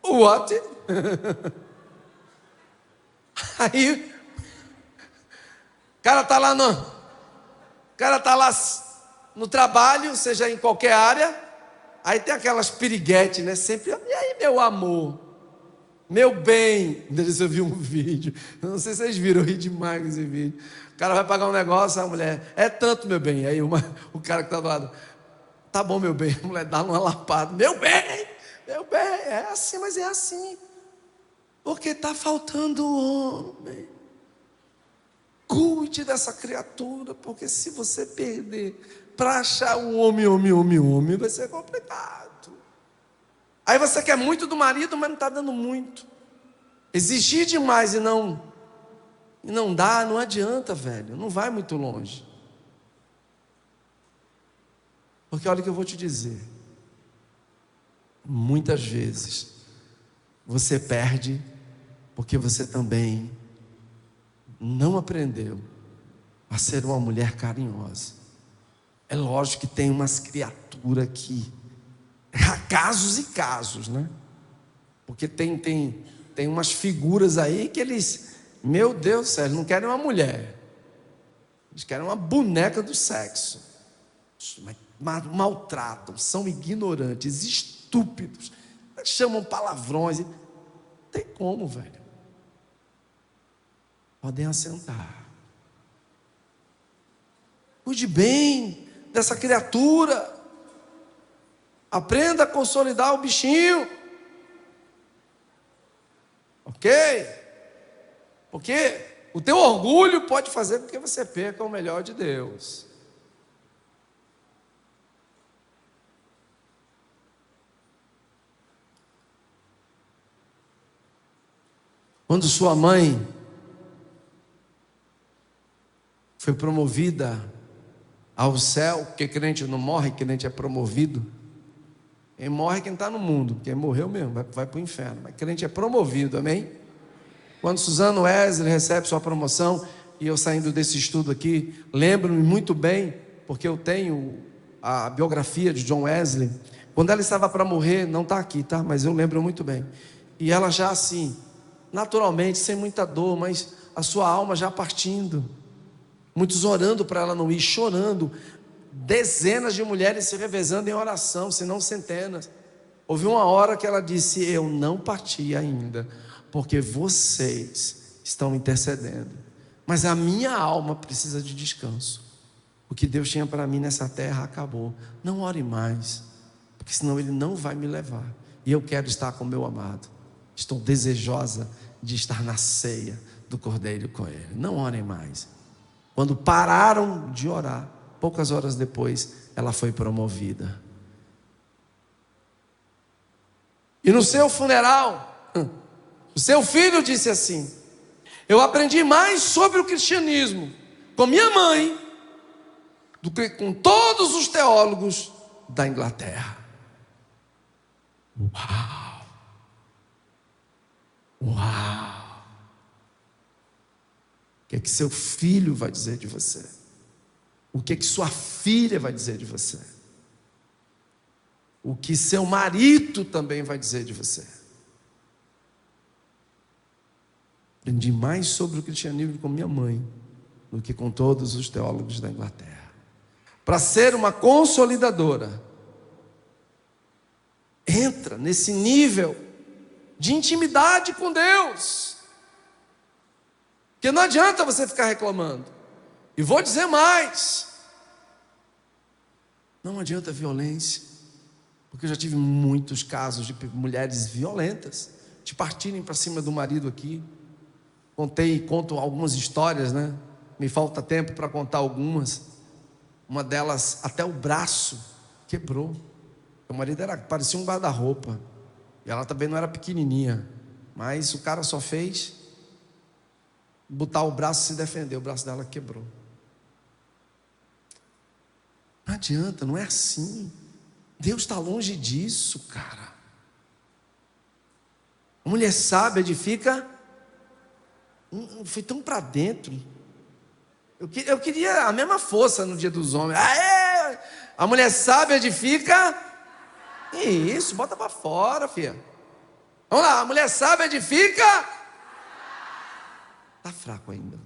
What? Aí o cara tá lá no trabalho, seja em qualquer área. Aí tem aquelas piriguetes, né? Sempre, e aí, meu amor? Meu bem. Deixa eu ver um vídeo. Não sei se vocês viram, eu ri demais com esse vídeo. O cara vai pagar um negócio, a mulher, é tanto, meu bem. Aí o cara que está do lado, tá bom, meu bem. A mulher dá uma lapada, meu bem, é assim, mas é assim. Porque está faltando homem. Cuide dessa criatura, porque se você perder para achar um homem, vai ser complicado. Aí você quer muito do marido, mas não está dando muito. Exigir demais e não dá, não adianta, velho. Não vai muito longe. Porque olha o que eu vou te dizer. Muitas vezes você perde porque você também não aprendeu a ser uma mulher carinhosa. É lógico que tem umas criaturas que há casos e casos, né? Porque tem umas figuras aí que eles, meu Deus do céu, eles não querem uma mulher, eles querem uma boneca do sexo. Maltratam, são ignorantes, estúpidos, chamam palavrões. Não tem como, velho. Podem assentar. Cuide bem dessa criatura. Aprenda a consolidar o bichinho. quê? Porque o teu orgulho pode fazer com que você perca o melhor de Deus. Quando sua mãe foi promovida ao céu, porque crente não morre, crente é promovido. Quem morre é quem está no mundo, quem morreu mesmo, vai para o inferno. Mas crente é promovido, amém? Quando Suzano Wesley recebe sua promoção, e eu saindo desse estudo aqui, lembro-me muito bem, porque eu tenho a biografia de John Wesley. Quando ela estava para morrer, não está aqui, tá? Mas eu lembro muito bem. E ela já assim, naturalmente, sem muita dor, mas a sua alma já partindo. Muitos orando para ela não ir, chorando. Dezenas de mulheres se revezando em oração, se não centenas. Houve uma hora que ela disse: eu não parti ainda, porque vocês estão intercedendo. Mas a minha alma precisa de descanso. O que Deus tinha para mim nessa terra acabou. Não ore mais, porque senão Ele não vai me levar. E eu quero estar com o meu amado. Estou desejosa de estar na ceia do Cordeiro com Ele. Não orem mais. Quando pararam de orar, poucas horas depois, ela foi promovida. E no seu funeral, o seu filho disse assim: eu aprendi mais sobre o cristianismo com minha mãe do que com todos os teólogos da Inglaterra. Uau! Uau! O que é que seu filho vai dizer de você? O que é que sua filha vai dizer de você? O que seu marido também vai dizer de você? Aprendi mais sobre o cristianismo com minha mãe do que com todos os teólogos da Inglaterra. Para ser uma consolidadora, entra nesse nível de intimidade com Deus. Porque não adianta você ficar reclamando. E vou dizer mais: não adianta violência. Porque eu já tive muitos casos de mulheres violentas de partirem para cima do marido aqui. Conto algumas histórias, né? Me falta tempo para contar algumas. Uma delas, até o braço quebrou. O marido parecia um guarda-roupa. E ela também não era pequenininha. Mas o cara só fez botar o braço e se defender. O braço dela quebrou. Não adianta, não é assim. Deus está longe disso, cara. A mulher sábia edifica. Foi tão para dentro. Eu queria a mesma força no dia dos homens. Aê! A mulher sábia edifica. Isso, bota para fora, filha. Vamos lá, a mulher sábia edifica. Está fraco ainda.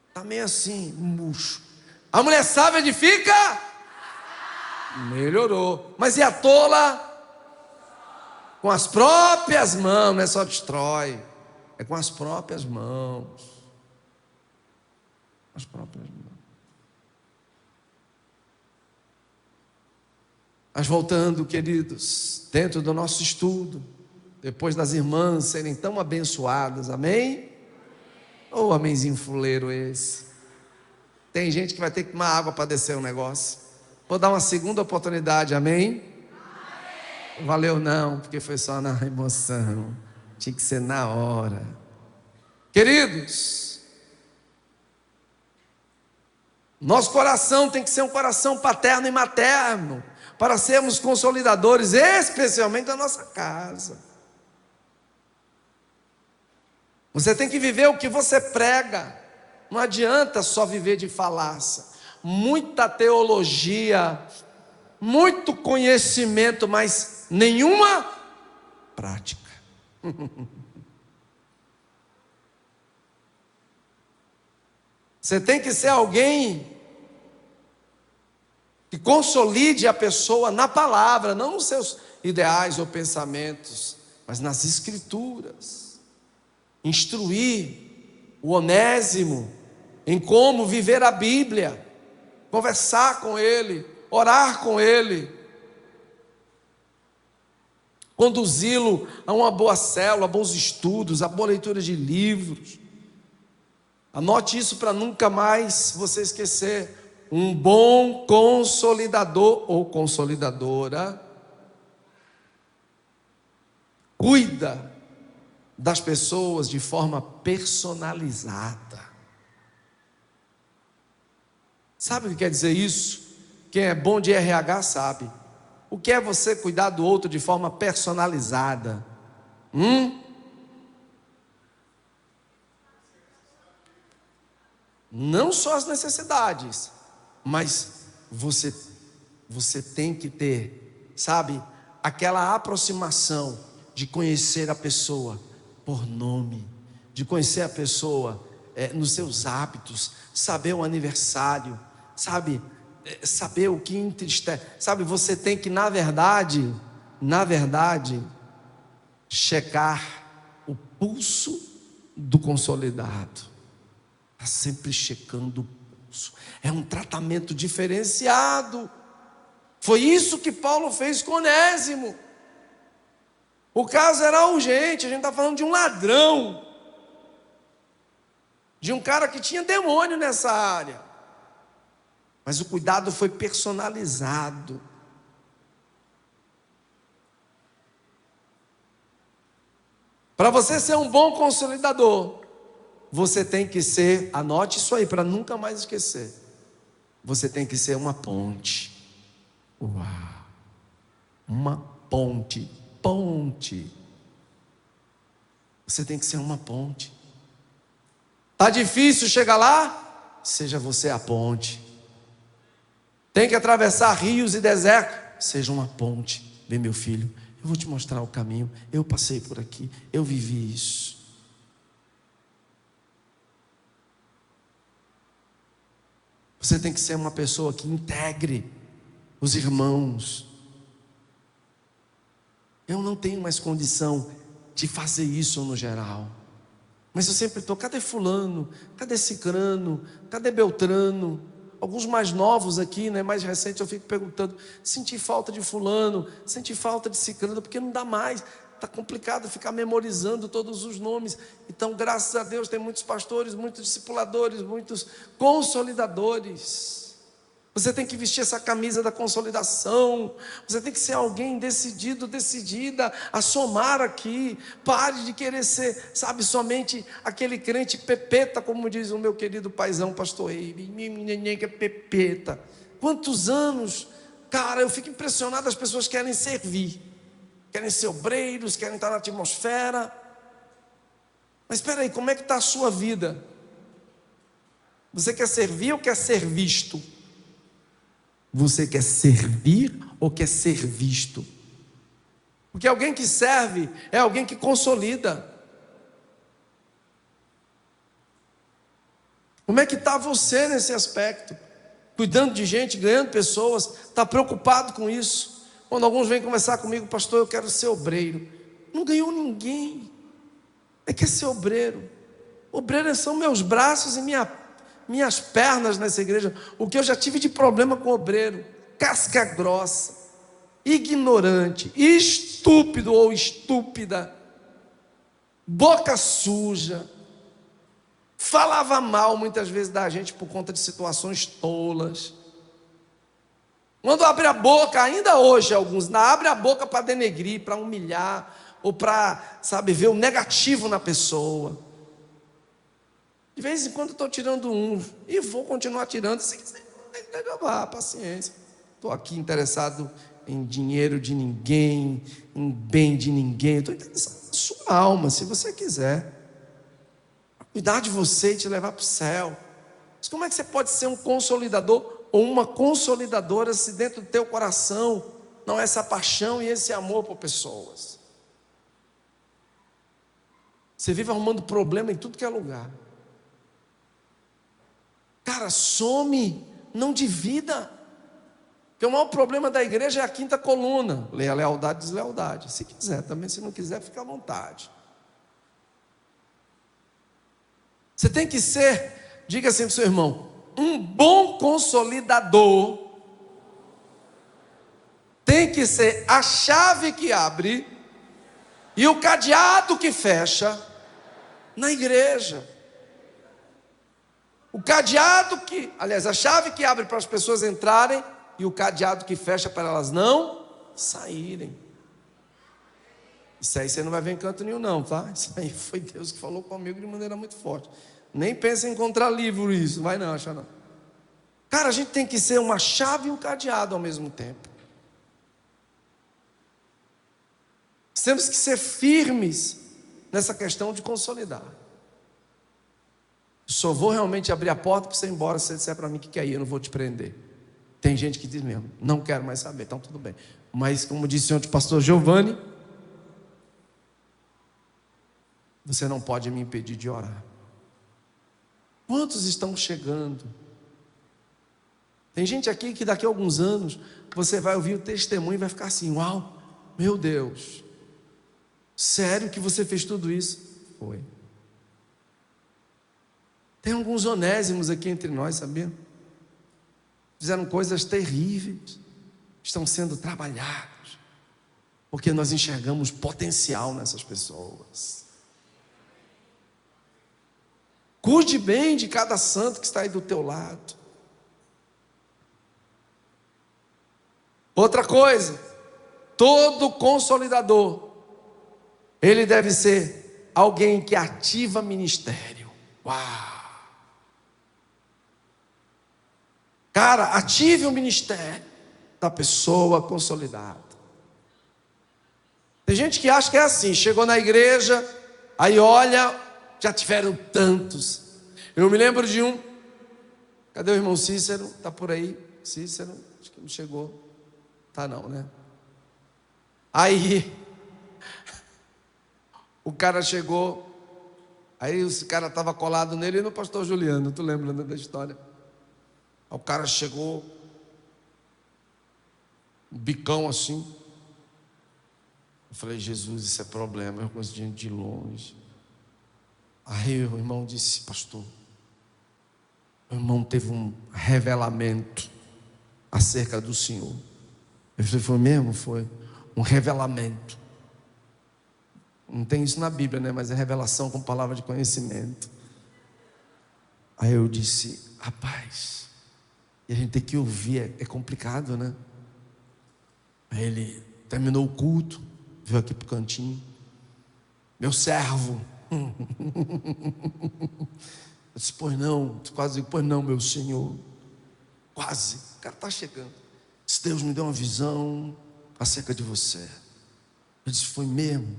Está meio assim, murcho. A mulher sábia edifica. Melhorou. Mas e a tola? Com as próprias mãos, não é só destrói. É com as próprias mãos. As próprias mãos. Mas voltando, queridos, dentro do nosso estudo, depois das irmãs serem tão abençoadas, amém? Ou amenzinho fuleiro esse. Tem gente que vai ter que tomar água para descer o negócio. Vou dar uma segunda oportunidade, amém? Amém? Valeu não, porque foi só na emoção. Tinha que ser na hora. Queridos, nosso coração tem que ser um coração paterno e materno, para sermos consolidadores, especialmente da nossa casa. Você tem que viver o que você prega. Não adianta só viver de falácia. Muita teologia, muito conhecimento, mas nenhuma prática. Você tem que ser alguém que consolide a pessoa na palavra, não nos seus ideais ou pensamentos, mas nas escrituras. Instruir o Onésimo em como viver a Bíblia, conversar com ele, orar com ele. conduzi-lo a uma boa célula, a bons estudos, a boa leitura de livros. Anote isso para nunca mais você esquecer. Um bom consolidador ou consolidadora cuida das pessoas de forma personalizada. Sabe o que quer dizer isso? Quem é bom de RH sabe. O que é você cuidar do outro de forma personalizada? Não só as necessidades, mas você tem que ter, sabe, aquela aproximação de conhecer a pessoa por nome, de conhecer a pessoa nos seus hábitos, saber o aniversário, sabe, saber o que entristece, sabe, você tem que, na verdade, checar o pulso do consolidado. Está sempre checando o pulso. É um tratamento diferenciado. Foi isso que Paulo fez com Onésimo. O caso era urgente. A gente está falando de um ladrão, de um cara que tinha demônio nessa área. Mas o cuidado foi personalizado. Para você ser um bom consolidador, você tem que ser, anote isso aí para nunca mais esquecer. Você tem que ser uma ponte. Uau! Uma ponte. Você tem que ser uma ponte. Tá difícil chegar lá? Seja você a ponte. Tem que atravessar rios e desertos? Seja uma ponte. Vem, meu filho, eu vou te mostrar o caminho. Eu passei por aqui, eu vivi isso. Você tem que ser uma pessoa que integre os irmãos. Eu não tenho mais condição de fazer isso no geral, mas eu sempre estou, cadê fulano? Cadê cicrano? Cadê beltrano? Alguns mais novos aqui, né, mais recentes, eu fico perguntando, senti falta de fulano, senti falta de cicrano, porque não dá mais. Está complicado ficar memorizando todos os nomes. Então, graças a Deus, tem muitos pastores, muitos discipuladores, muitos consolidadores. Você tem que vestir essa camisa da consolidação. Você tem que ser alguém decidido, decidida a somar aqui. Pare de querer ser, sabe, somente aquele crente pepeta, como diz o meu querido paizão, pastor Eibe. Que é pepeta. Quantos anos, cara, eu fico impressionado, as pessoas querem servir. Querem ser obreiros, querem estar na atmosfera. Mas espera aí, como é que está a sua vida? Você quer servir ou quer ser visto? Você quer servir ou quer ser visto? Porque alguém que serve é alguém que consolida. Como é que está você nesse aspecto? Cuidando de gente, ganhando pessoas, está preocupado com isso? Quando alguns vêm conversar comigo, pastor, eu quero ser obreiro. Não ganhou ninguém. Quer ser obreiro. Obreiro são meus braços e minhas pernas nessa igreja. O que eu já tive de problema com obreiro: casca grossa, ignorante, estúpido ou estúpida, boca suja, falava mal muitas vezes da gente por conta de situações tolas. Quando abre a boca, ainda hoje alguns abrem a boca para denegrir, para humilhar, ou para, sabe, ver o negativo na pessoa. De vez em quando estou tirando um, e vou continuar tirando, se quiser, paciência. Estou aqui interessado em dinheiro de ninguém, em bem de ninguém, estou interessado na sua alma, se você quiser. Cuidar de você e te levar para o céu. Mas como é que você pode ser um consolidador ou uma consolidadora se dentro do teu coração não é essa paixão e esse amor por pessoas? Você vive arrumando problema em tudo que é lugar. Cara, some, não divida. Porque o maior problema da igreja é a quinta coluna. Leia lealdade e deslealdade. Se quiser também, se não quiser, fica à vontade. Você tem que ser, diga assim para o seu irmão, um bom consolidador. Tem que ser a chave que abre E o cadeado que fecha na igreja. O cadeado que, aliás, a chave que abre para as pessoas entrarem e o cadeado que fecha para elas não saírem. Isso aí você não vai ver em canto nenhum não, tá? Isso aí foi Deus que falou comigo de maneira muito forte. Nem pensa em encontrar livro isso, vai não, acha não. Cara, a gente tem que ser uma chave e um cadeado ao mesmo tempo. Temos que ser firmes nessa questão de consolidar. Só vou realmente abrir a porta para você ir embora se você disser para mim que quer ir, eu não vou te prender. Tem gente que diz mesmo, não quero mais saber, então tudo bem. Mas como disse ontem o pastor Giovanni, você não pode me impedir de orar. Quantos estão chegando? Tem gente aqui que daqui a alguns anos você vai ouvir o testemunho e vai ficar assim, uau, meu Deus, sério que você fez tudo isso? Foi. Tem alguns onésimos aqui entre nós, sabia? Fizeram coisas terríveis, estão sendo trabalhados, porque nós enxergamos potencial nessas pessoas. Cuide bem de cada santo que está aí do teu lado. Outra coisa, todo consolidador, ele deve ser alguém que ativa ministério. Uau! Cara, ative o ministério da pessoa consolidada. Tem gente que acha que é assim, chegou na igreja, aí olha, já tiveram tantos. Eu me lembro de um, cadê o irmão Cícero? Está por aí, Cícero, acho que não chegou. Tá não, né? Aí, o cara chegou, aí esse cara estava colado nele e no pastor Juliano, tu lembra da história? Aí o cara chegou, um bicão assim. Eu falei, Jesus, isso é problema, eu conheço gente de longe. Aí o irmão disse, pastor, o irmão teve um revelamento acerca do Senhor. Eu falei, foi mesmo? Foi um revelamento. Não tem isso na Bíblia, né? Mas é revelação com palavra de conhecimento. Aí eu disse, rapaz, e a gente tem que ouvir, é complicado, né? Aí ele terminou o culto, veio aqui pro cantinho. Meu servo. Eu disse, pois não, quase, pois não, meu Senhor. Quase, o cara está chegando. Se Deus me deu uma visão acerca de você. Eu disse, foi mesmo?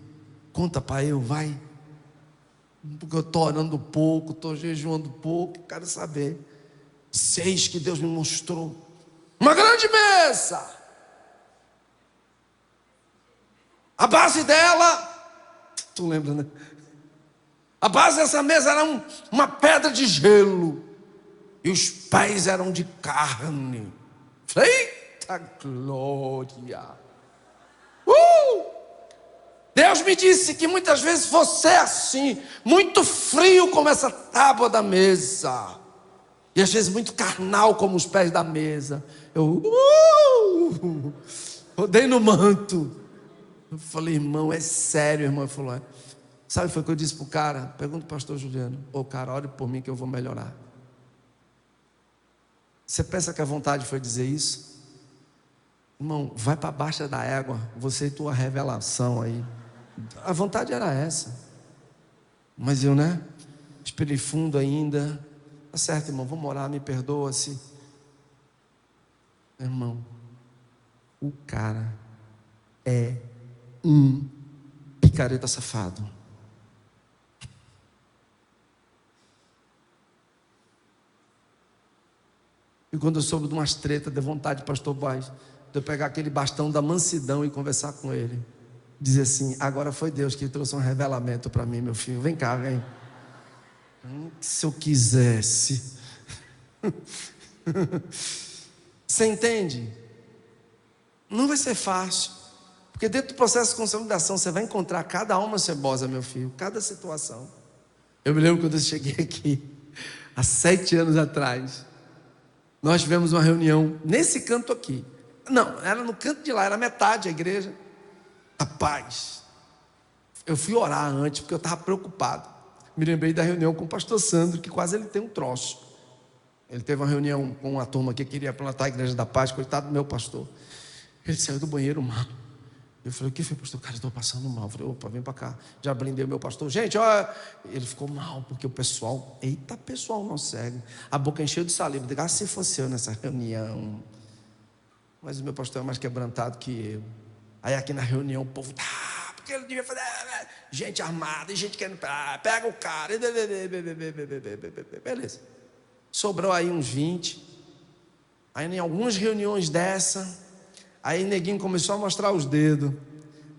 Conta para eu, vai. Porque eu estou orando pouco, estou jejuando pouco, quero saber. 6 que Deus me mostrou. Uma grande mesa. A base dela, tu lembra, né? A base dessa mesa era uma pedra de gelo. E os pés eram de carne. Eita glória! Deus me disse que muitas vezes você é assim, muito frio como essa tábua da mesa. E às vezes muito carnal como os pés da mesa. Eu rodei no manto. Eu falei, irmão, é sério, irmão? Ele falou, é. Sabe, foi o que eu disse para o cara? Pergunta para o pastor Juliano. Ô cara, ore por mim que eu vou melhorar. Você pensa que a vontade foi dizer isso? Irmão, vai para baixo da égua, você e tua revelação aí. A vontade era essa. Mas eu, né? Esperei fundo ainda. Tá certo, irmão, vamos orar, me perdoa-se. Irmão, o cara é um picareta safado. E quando eu soube de umas tretas, deu vontade, pastor Boaz, de eu pegar aquele bastão da mansidão e conversar com ele. Dizer assim, agora foi Deus que trouxe um revelamento para mim, meu filho. Vem cá, vem. Se eu quisesse. Você entende? Não vai ser fácil. Porque dentro do processo de consolidação, você vai encontrar cada alma cebosa, meu filho. Cada situação. Eu me lembro quando eu cheguei aqui, há 7 anos atrás. Nós tivemos uma reunião nesse canto aqui. Não, era no canto de lá, era metade a igreja. Rapaz, Eu fui orar antes, porque eu estava preocupado. Me lembrei da reunião com o pastor Sandro, que quase ele tem um troço. Ele teve uma reunião com uma turma que queria plantar a Igreja da Paz, coitado do meu pastor. Ele saiu do banheiro mal. Eu falei, o que foi, pastor? Cara, eu estou passando mal. Eu falei, opa, vem para cá. Já brindei o meu pastor. Gente, olha. Ele ficou mal, porque o pessoal, eita, pessoal não segue. A boca encheu de saliva. Eu digo, se fosse eu nessa reunião. Mas o meu pastor é mais quebrantado que eu. Aí aqui na reunião o povo, porque ele devia fazer. Gente armada, e gente querendo. Pega o cara. Beleza. Sobrou aí uns 20. Aí em algumas reuniões dessa, aí neguinho começou a mostrar os dedos.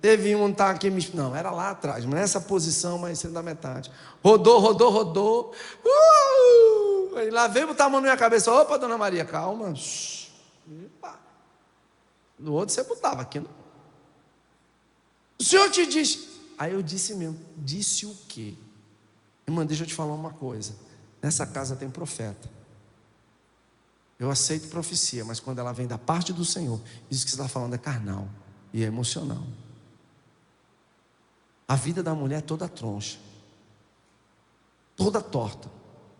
Teve um que estava aqui, não, era lá atrás, mas nessa posição, mas sendo da metade. Rodou. Aí lá veio botar a mão na minha cabeça. Opa, dona Maria, calma. No outro você botava aqui. Não. O senhor te disse. Aí eu disse mesmo. Disse o quê? Irmã, deixa eu te falar uma coisa. Nessa casa tem profeta. Eu aceito profecia, mas quando ela vem da parte do Senhor, isso que você está falando é carnal e é emocional. A vida da mulher é toda troncha, toda torta,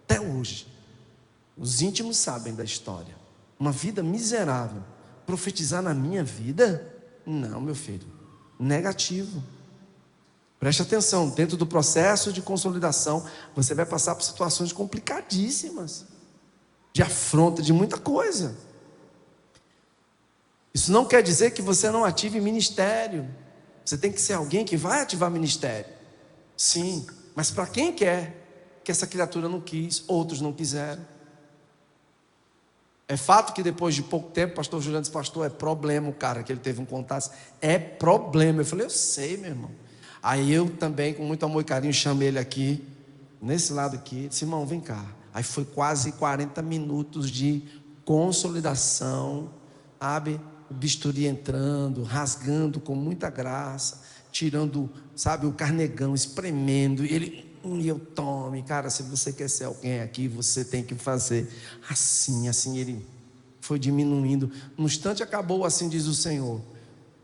até hoje. Os íntimos sabem da história. Uma vida miserável. Profetizar na minha vida? Não, meu filho. Negativo. Preste atenção, dentro do processo de consolidação, você vai passar por situações complicadíssimas, de afronta, de muita coisa. Isso não quer dizer que você não ative ministério. Você tem que ser alguém que vai ativar ministério. Sim, mas para quem quer, que essa criatura não quis, outros não quiseram. É fato que depois de pouco tempo, o pastor Juliano disse, pastor, é problema o cara que ele teve um contato. É problema. Eu falei, eu sei, meu irmão. Aí eu também, com muito amor e carinho, chamei ele aqui, nesse lado aqui, disse, irmão, vem cá. Aí foi quase 40 minutos de consolidação, sabe? O bisturi entrando, rasgando com muita graça, tirando, sabe, o carnegão, espremendo, e ele, e eu tome, cara, se você quer ser alguém aqui, você tem que fazer assim, ele foi diminuindo, no instante acabou, assim diz o Senhor,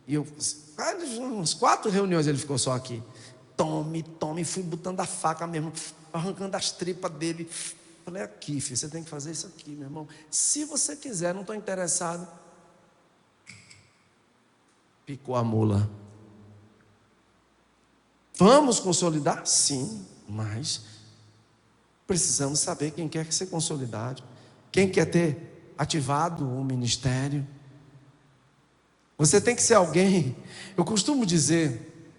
e eu, umas 4 reuniões ele ficou só aqui, tome, fui botando a faca mesmo, arrancando as tripas dele, falei, aqui, filho, você tem que fazer isso aqui, meu irmão, se você quiser, não estou interessado. Picou a mula. Vamos consolidar? Sim, mas precisamos saber quem quer ser consolidado, quem quer ter ativado o ministério. Você tem que ser alguém, eu costumo dizer,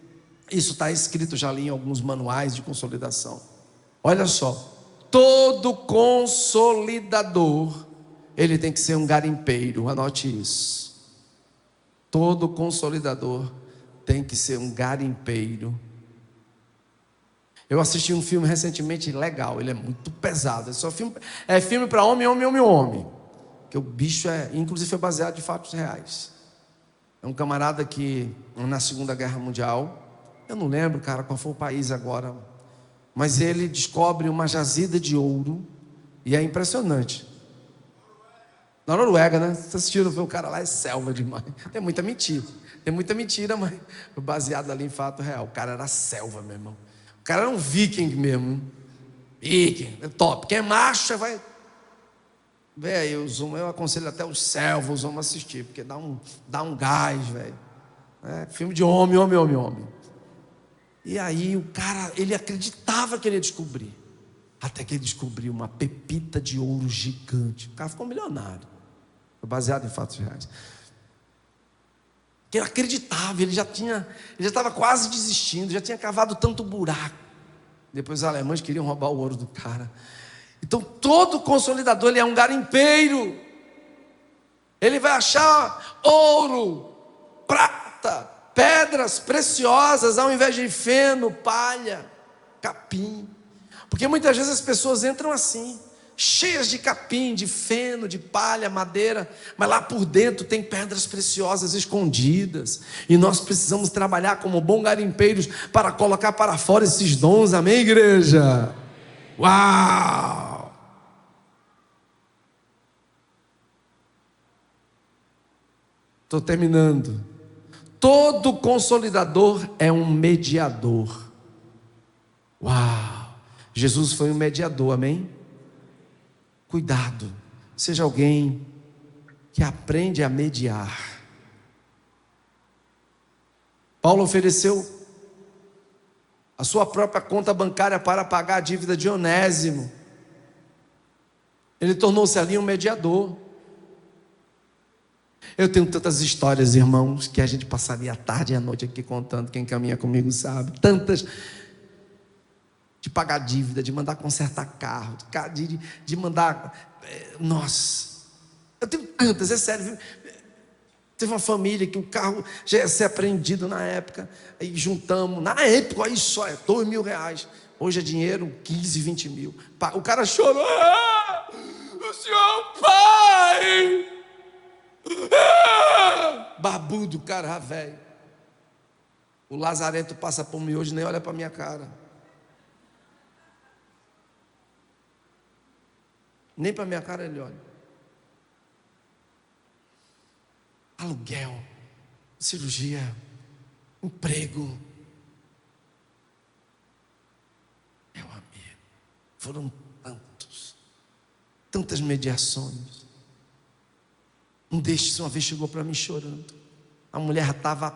isso está escrito já ali em alguns manuais de consolidação. Olha só, todo consolidador, ele tem que ser um garimpeiro, anote isso. Todo consolidador tem que ser um garimpeiro. Eu assisti um filme recentemente legal, ele é muito pesado, é filme para homem. Que o bicho inclusive foi baseado em fatos reais. É um camarada que na Segunda Guerra Mundial, eu não lembro, cara, qual foi o país agora, mas ele descobre uma jazida de ouro e é impressionante. Na Noruega, né? Vocês assistiram, o cara lá é selva demais. Tem muita mentira, mas baseado ali em fato real. O cara era selva, meu irmão. O cara era um viking mesmo. Viking, é top. Quem é macho, vai. Vê aí, eu aconselho até os selvos, vamos assistir, porque dá um gás, velho. Filme de homem. E aí o cara, ele acreditava que ele ia descobrir. Até que ele descobriu uma pepita de ouro gigante. O cara ficou milionário. Baseado em fatos reais. Que ele acreditava, ele já estava quase desistindo, já tinha cavado tanto buraco. Depois os alemães queriam roubar o ouro do cara. Então todo consolidador, ele é um garimpeiro. Ele vai achar ouro, prata, pedras preciosas, ao invés de feno, palha, capim. Porque muitas vezes as pessoas entram assim, cheias de capim, de feno, de palha, madeira, mas lá por dentro tem pedras preciosas escondidas, e nós precisamos trabalhar como bons garimpeiros para colocar para fora esses dons, amém, igreja? Uau! Estou terminando. Todo consolidador é um mediador. Uau! Jesus foi um mediador, amém? Cuidado, seja alguém que aprende a mediar. Paulo ofereceu a sua própria conta bancária para pagar a dívida de Onésimo. Ele tornou-se ali um mediador. Eu tenho tantas histórias, irmãos, que a gente passaria a tarde e a noite aqui contando. Quem caminha comigo sabe. Tantas. De pagar dívida, de mandar consertar carro, de mandar. Nossa, eu tenho tantas, é sério, viu? Teve uma família que o carro já ia ser apreendido na época, aí juntamos, na época, aí só é R$2.000, hoje é dinheiro 15, 20 mil. O cara chorou, o senhor pai, barbudo, cara velho. O Lazarento passa por mim hoje, nem olha para minha cara. Nem para minha cara ele olha. Aluguel, cirurgia, emprego. Meu amigo, foram tantas mediações. Um destes uma vez chegou para mim chorando. A mulher estava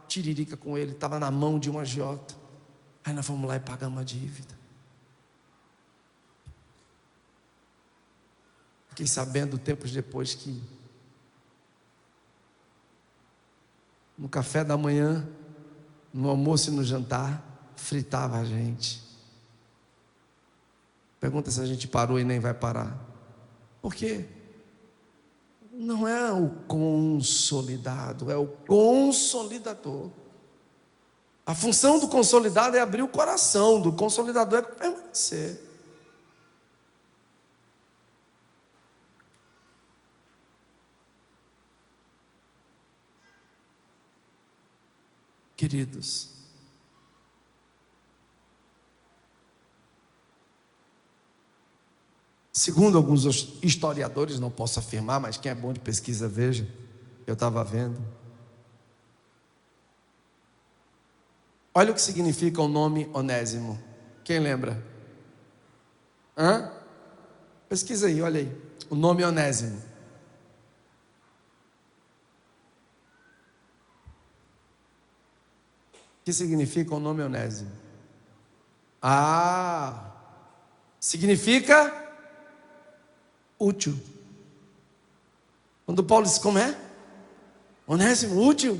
tiririca com ele, estava na mão de um agiota. Aí nós fomos lá e pagamos a dívida. Fiquei sabendo tempos depois que no café da manhã, no almoço e no jantar, fritava a gente. Pergunta se a gente parou e nem vai parar. Por quê? Não é o consolidado, é o consolidador. A função do consolidado é abrir o coração, do consolidador é permanecer. Queridos, segundo alguns historiadores, não posso afirmar, mas quem é bom de pesquisa, veja, eu estava vendo. Olha o que significa o nome Onésimo. Quem lembra? Pesquisa aí, olha aí. O nome Onésimo. O que significa o nome Onésimo? Significa útil. Quando Paulo diz como é? Onésimo, útil.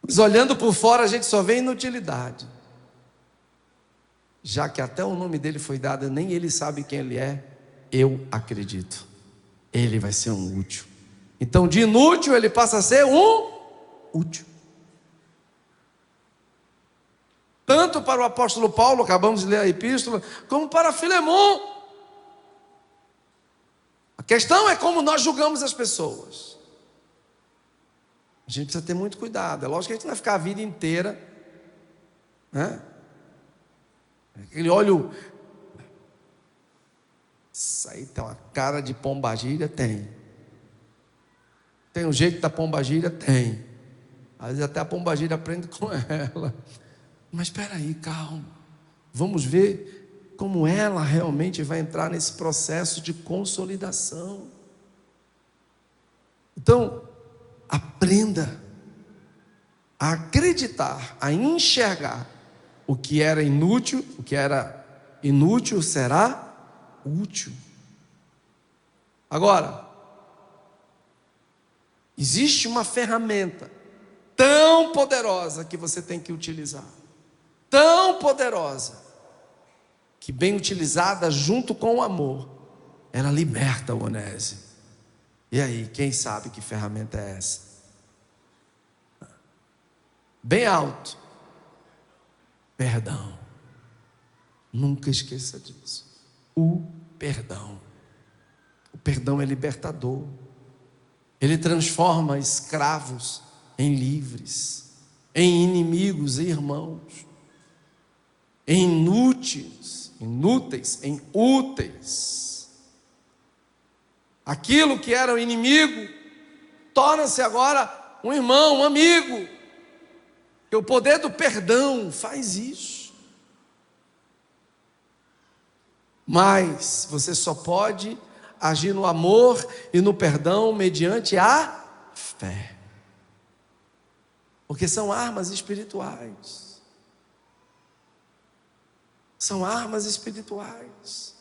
Mas olhando por fora a gente só vê inutilidade. Já que até o nome dele foi dado, nem ele sabe quem ele é, eu acredito. Ele vai ser um útil. Então de inútil ele passa a ser um útil. Tanto para o apóstolo Paulo, acabamos de ler a epístola, como para Filemon. A questão é como nós julgamos as pessoas. A gente precisa ter muito cuidado. É lógico que a gente não vai ficar a vida inteira, né? Aquele olho, isso aí tem uma cara de pombagira? Tem. Tem um jeito da pombagira? Tem. Às vezes até a pombagira aprende com ela. Mas espera aí, calma. Vamos ver como ela realmente vai entrar nesse processo de consolidação. Então, aprenda a acreditar, a enxergar o que era inútil será útil. Agora, existe uma ferramenta tão poderosa que você tem que utilizar. Tão poderosa, que bem utilizada junto com o amor, ela liberta o Onésimo. E aí, quem sabe que ferramenta é essa? Bem alto. Perdão. Nunca esqueça disso. O perdão. O perdão é libertador. Ele transforma escravos em livres, em inimigos em irmãos, em inúteis em úteis. Aquilo que era o inimigo torna-se agora um irmão, um amigo. E o poder do perdão faz isso. Mas você só pode agir no amor e no perdão mediante a fé. Porque são armas espirituais. São armas espirituais.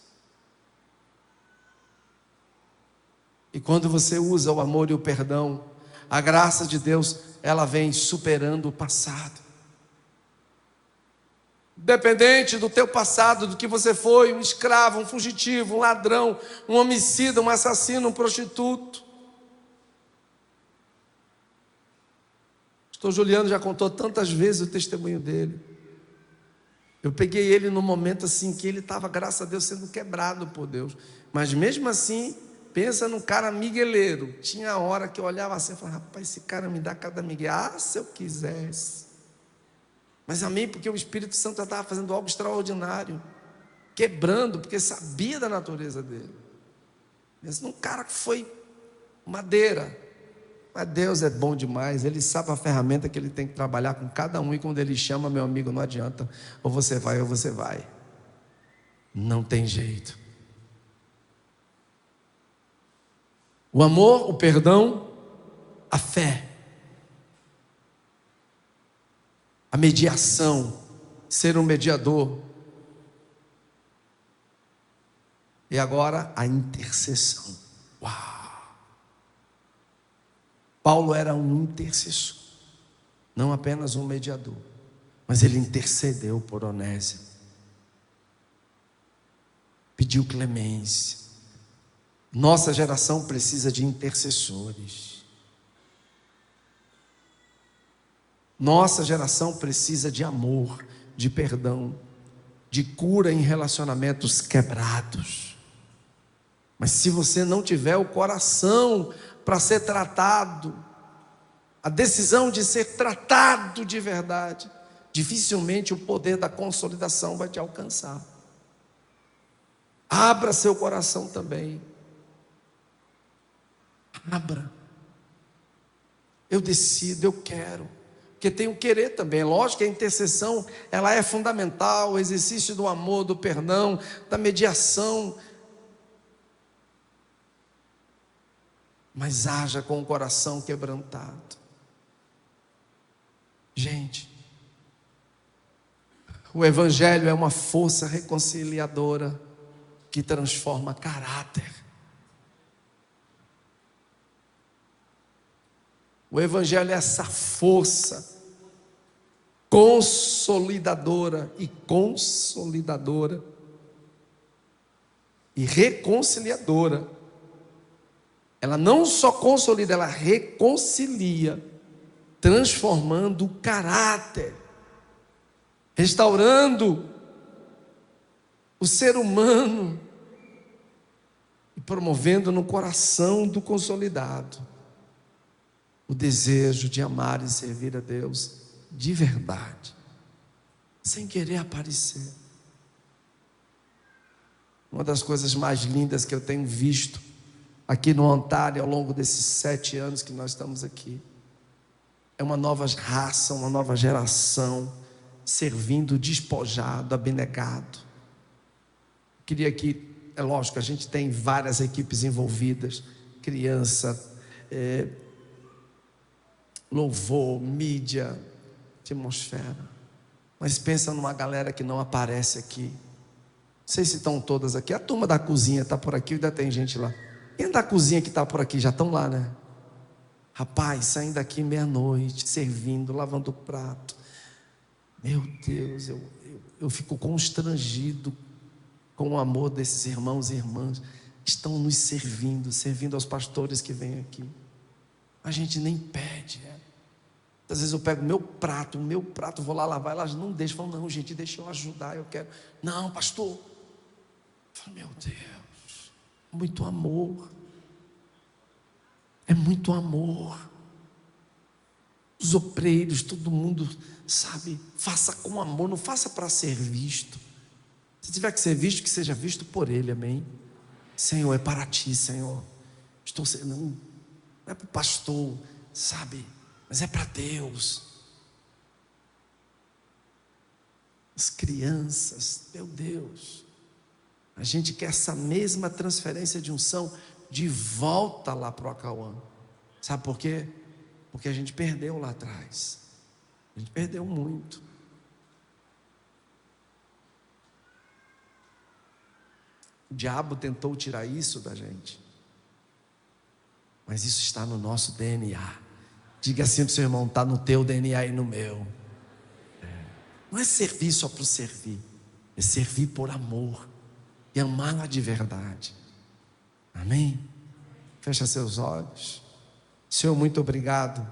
E quando você usa o amor e o perdão, a graça de Deus, ela vem superando o passado. Independente do teu passado, do que você foi, um escravo, um fugitivo, um ladrão, um homicida, um assassino, um prostituto. Pastor Juliano já contou tantas vezes o testemunho dele. Eu peguei ele no momento assim que ele estava, graças a Deus, sendo quebrado por Deus. Mas mesmo assim, pensa num cara migueleiro. Tinha hora que eu olhava assim e falava, rapaz, esse cara me dá cada migué. Ah, se eu quisesse. Mas amém, porque o Espírito Santo estava fazendo algo extraordinário. Quebrando, porque sabia da natureza dele. Pensa num cara que foi madeira. Mas Deus é bom demais, Ele sabe a ferramenta que Ele tem que trabalhar com cada um. E quando Ele chama, meu amigo, não adianta. Ou você vai ou você vai. Não tem jeito. O amor, o perdão, a fé, a mediação, ser um mediador. E agora a intercessão. Uau! Paulo era um intercessor, não apenas um mediador, mas ele intercedeu por Onésimo, pediu clemência. Nossa geração precisa de intercessores. Nossa geração precisa de amor, de perdão, de cura em relacionamentos quebrados. Mas se você não tiver o coração para ser tratado, a decisão de ser tratado de verdade, dificilmente o poder da consolidação vai te alcançar. Abra seu coração também. Abra. Eu decido, eu quero. Porque tem o querer também. Lógico que a intercessão, ela é fundamental, o exercício do amor, do perdão, da mediação. Mas haja com o coração quebrantado. Gente, o Evangelho é uma força reconciliadora que transforma caráter. O Evangelho é essa força consolidadora e reconciliadora. Ela não só consolida, ela reconcilia, transformando o caráter, restaurando o ser humano e promovendo no coração do consolidado o desejo de amar e servir a Deus de verdade, sem querer aparecer. Uma das coisas mais lindas que eu tenho visto aqui no Ontário, ao longo desses 7 anos que nós estamos aqui, é uma nova raça, uma nova geração, servindo despojado, abnegado. Queria que, é lógico, a gente tem várias equipes envolvidas, criança, louvor, mídia, atmosfera. Mas pensa numa galera que não aparece aqui. Não sei se estão todas aqui. A turma da cozinha está por aqui, ainda tem gente lá. Quem da cozinha que está por aqui já estão lá, né? Rapaz, saindo daqui meia-noite, servindo, lavando o prato. Meu Deus, eu fico constrangido com o amor desses irmãos e irmãs que estão nos servindo aos pastores que vêm aqui. A gente nem pede. Às vezes eu pego o meu prato, vou lá lavar, elas não deixam. Falam, não, gente, deixa eu ajudar, eu quero. Não, pastor. Eu falo, meu Deus, muito amor. É muito amor. Os obreiros, todo mundo, sabe, faça com amor, não faça para ser visto. Se tiver que ser visto, que seja visto por Ele, amém? Senhor, é para Ti, Senhor. Estou sendo. não é para o pastor, sabe? Mas é para Deus. As crianças, meu Deus, a gente quer essa mesma transferência de unção de volta lá para o Acauã. Sabe por quê? Porque a gente perdeu lá atrás. A gente perdeu muito. O diabo tentou tirar isso da gente, mas isso está no nosso DNA. Diga assim para o seu irmão: está no teu DNA e no meu. Não é servir só para servir, é servir por amor e amar de verdade. Amém? Fecha seus olhos. Senhor, muito obrigado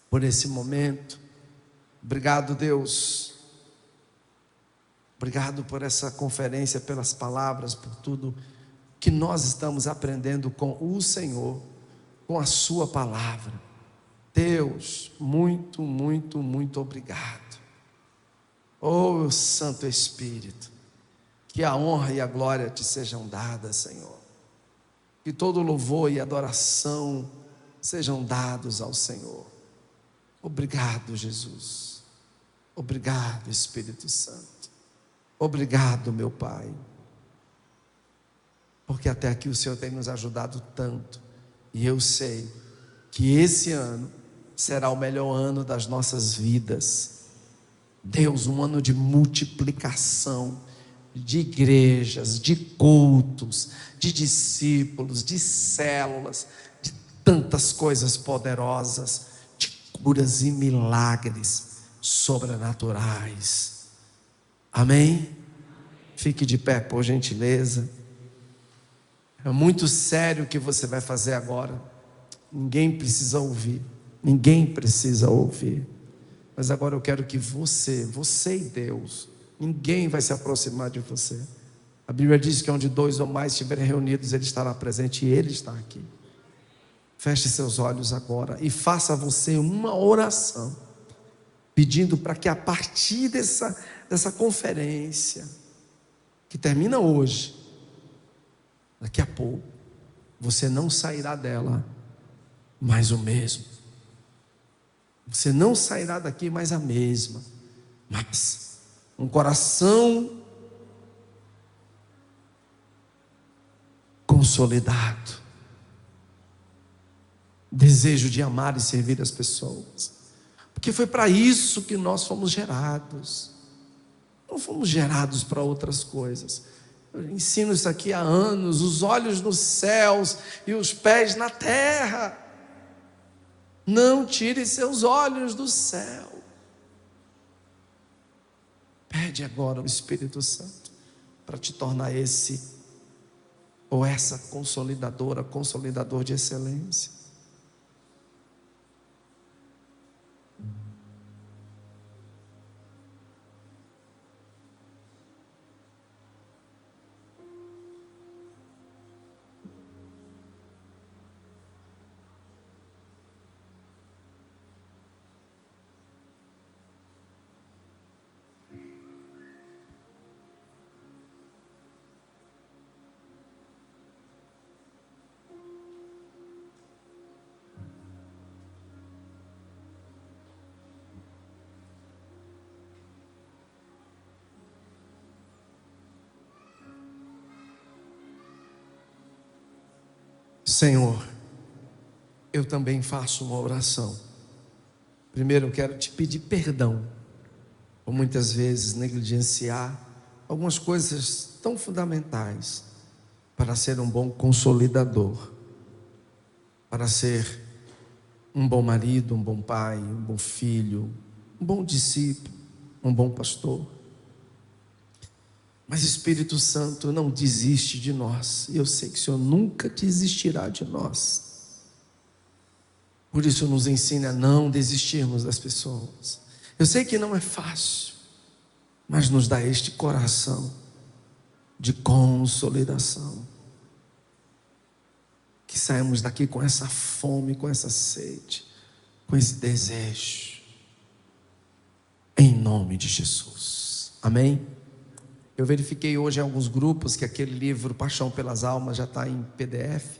por esse momento. Obrigado, Deus. Obrigado por essa conferência, pelas palavras, por tudo que nós estamos aprendendo com o Senhor, com a sua palavra. Deus, muito, muito, muito obrigado. Oh, Santo Espírito, que a honra e a glória te sejam dadas, Senhor. Que todo louvor e adoração sejam dados ao Senhor. Obrigado, Jesus. Obrigado, Espírito Santo. Obrigado, meu Pai. Porque até aqui o Senhor tem nos ajudado tanto. E eu sei que esse ano será o melhor ano das nossas vidas. Deus, um ano de multiplicação, de igrejas, de cultos, de discípulos, de células, de tantas coisas poderosas, de curas e milagres sobrenaturais. Amém? Fique de pé, por gentileza. É muito sério o que você vai fazer agora. Ninguém precisa ouvir. Ninguém precisa ouvir. Mas agora eu quero que você e Deus, ninguém vai se aproximar de você. A Bíblia diz que onde 2 ou mais estiverem reunidos, Ele estará presente, e Ele está aqui. Feche seus olhos agora e faça você uma oração, pedindo para que a partir dessa conferência, que termina hoje, daqui a pouco, você não sairá dela mais o mesmo. Você não sairá daqui mais a mesma, mas um coração consolidado, desejo de amar e servir as pessoas, porque foi para isso que nós fomos gerados. Não fomos gerados para outras coisas. Eu ensino isso aqui há anos: os olhos nos céus e os pés na terra. Não tire seus olhos do céu. Pede agora ao Espírito Santo para te tornar esse ou essa consolidador de excelência. Senhor, eu também faço uma oração. Primeiro eu quero te pedir perdão por muitas vezes negligenciar algumas coisas tão fundamentais para ser um bom consolidador, para ser um bom marido, um bom pai, um bom filho, um bom discípulo, um bom pastor. Mas Espírito Santo não desiste de nós, e eu sei que o Senhor nunca desistirá de nós. Por isso nos ensina a não desistirmos das pessoas. Eu sei que não é fácil, mas nos dá este coração de consolidação, que saímos daqui com essa fome, com essa sede, com esse desejo, em nome de Jesus. Amém? Eu verifiquei hoje em alguns grupos que aquele livro Paixão pelas Almas já está em PDF,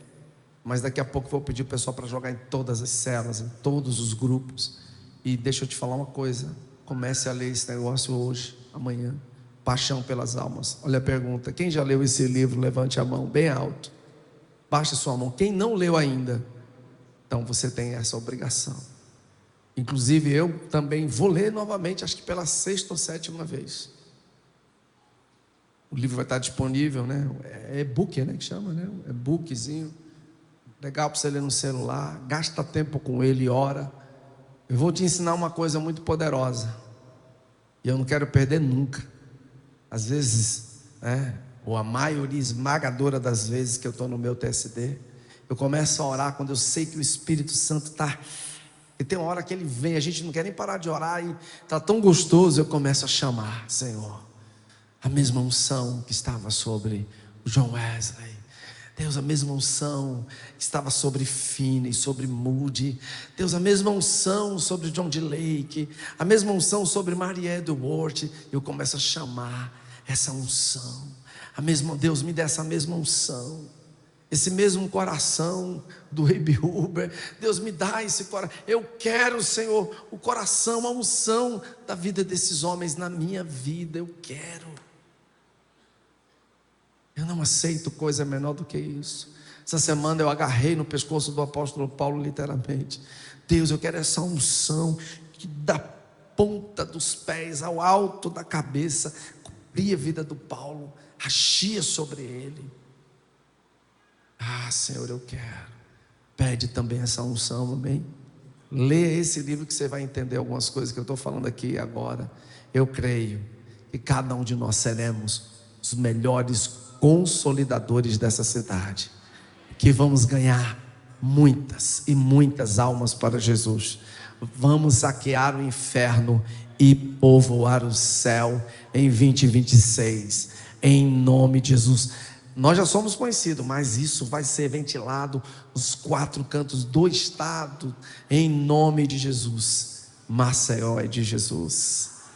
mas daqui a pouco eu vou pedir o pessoal para jogar em todas as células, em todos os grupos. E deixa eu te falar uma coisa: comece a ler esse negócio hoje, amanhã. Paixão pelas almas. Olha a pergunta: quem já leu esse livro? Levante a mão bem alto. Baixe a sua mão. Quem não leu ainda? Então você tem essa obrigação. Inclusive eu também vou ler novamente, acho que pela 6ª ou 7ª vez. O livro vai estar disponível, né? É e-book, né, que chama, né? É bookzinho. Legal para você ler no celular. Gasta tempo com ele e ora. Eu vou te ensinar uma coisa muito poderosa. E eu não quero perder nunca. Às vezes, ou a maioria esmagadora das vezes que eu estou no meu TSD, eu começo a orar quando eu sei que o Espírito Santo está. E tem uma hora que ele vem, a gente não quer nem parar de orar e está tão gostoso, eu começo a chamar: Senhor, a mesma unção que estava sobre o John Wesley, Deus, a mesma unção que estava sobre Finney, sobre Moody, Deus, a mesma unção sobre John D. Lake, a mesma unção sobre Mary Edwards. Eu começo a chamar essa unção, Deus, me dê essa mesma unção, esse mesmo coração do Rei Huber. Deus, me dá esse coração. Eu quero, Senhor, o coração, a unção da vida desses homens na minha vida. Eu quero. Eu não aceito coisa menor do que isso. Essa semana eu agarrei no pescoço do apóstolo Paulo, literalmente. Deus, eu quero essa unção que da ponta dos pés ao alto da cabeça cobria a vida do Paulo, achia sobre ele. Senhor, eu quero. Pede também essa unção, amém? Leia esse livro que você vai entender algumas coisas que eu estou falando aqui agora. Eu creio que cada um de nós seremos os melhores consolidadores dessa cidade, que vamos ganhar muitas e muitas almas para Jesus. Vamos saquear o inferno e povoar o céu em 2026, em nome de Jesus. Nós já somos conhecidos, mas isso vai ser ventilado nos 4 cantos do estado, em nome de Jesus. Maceió é de Jesus.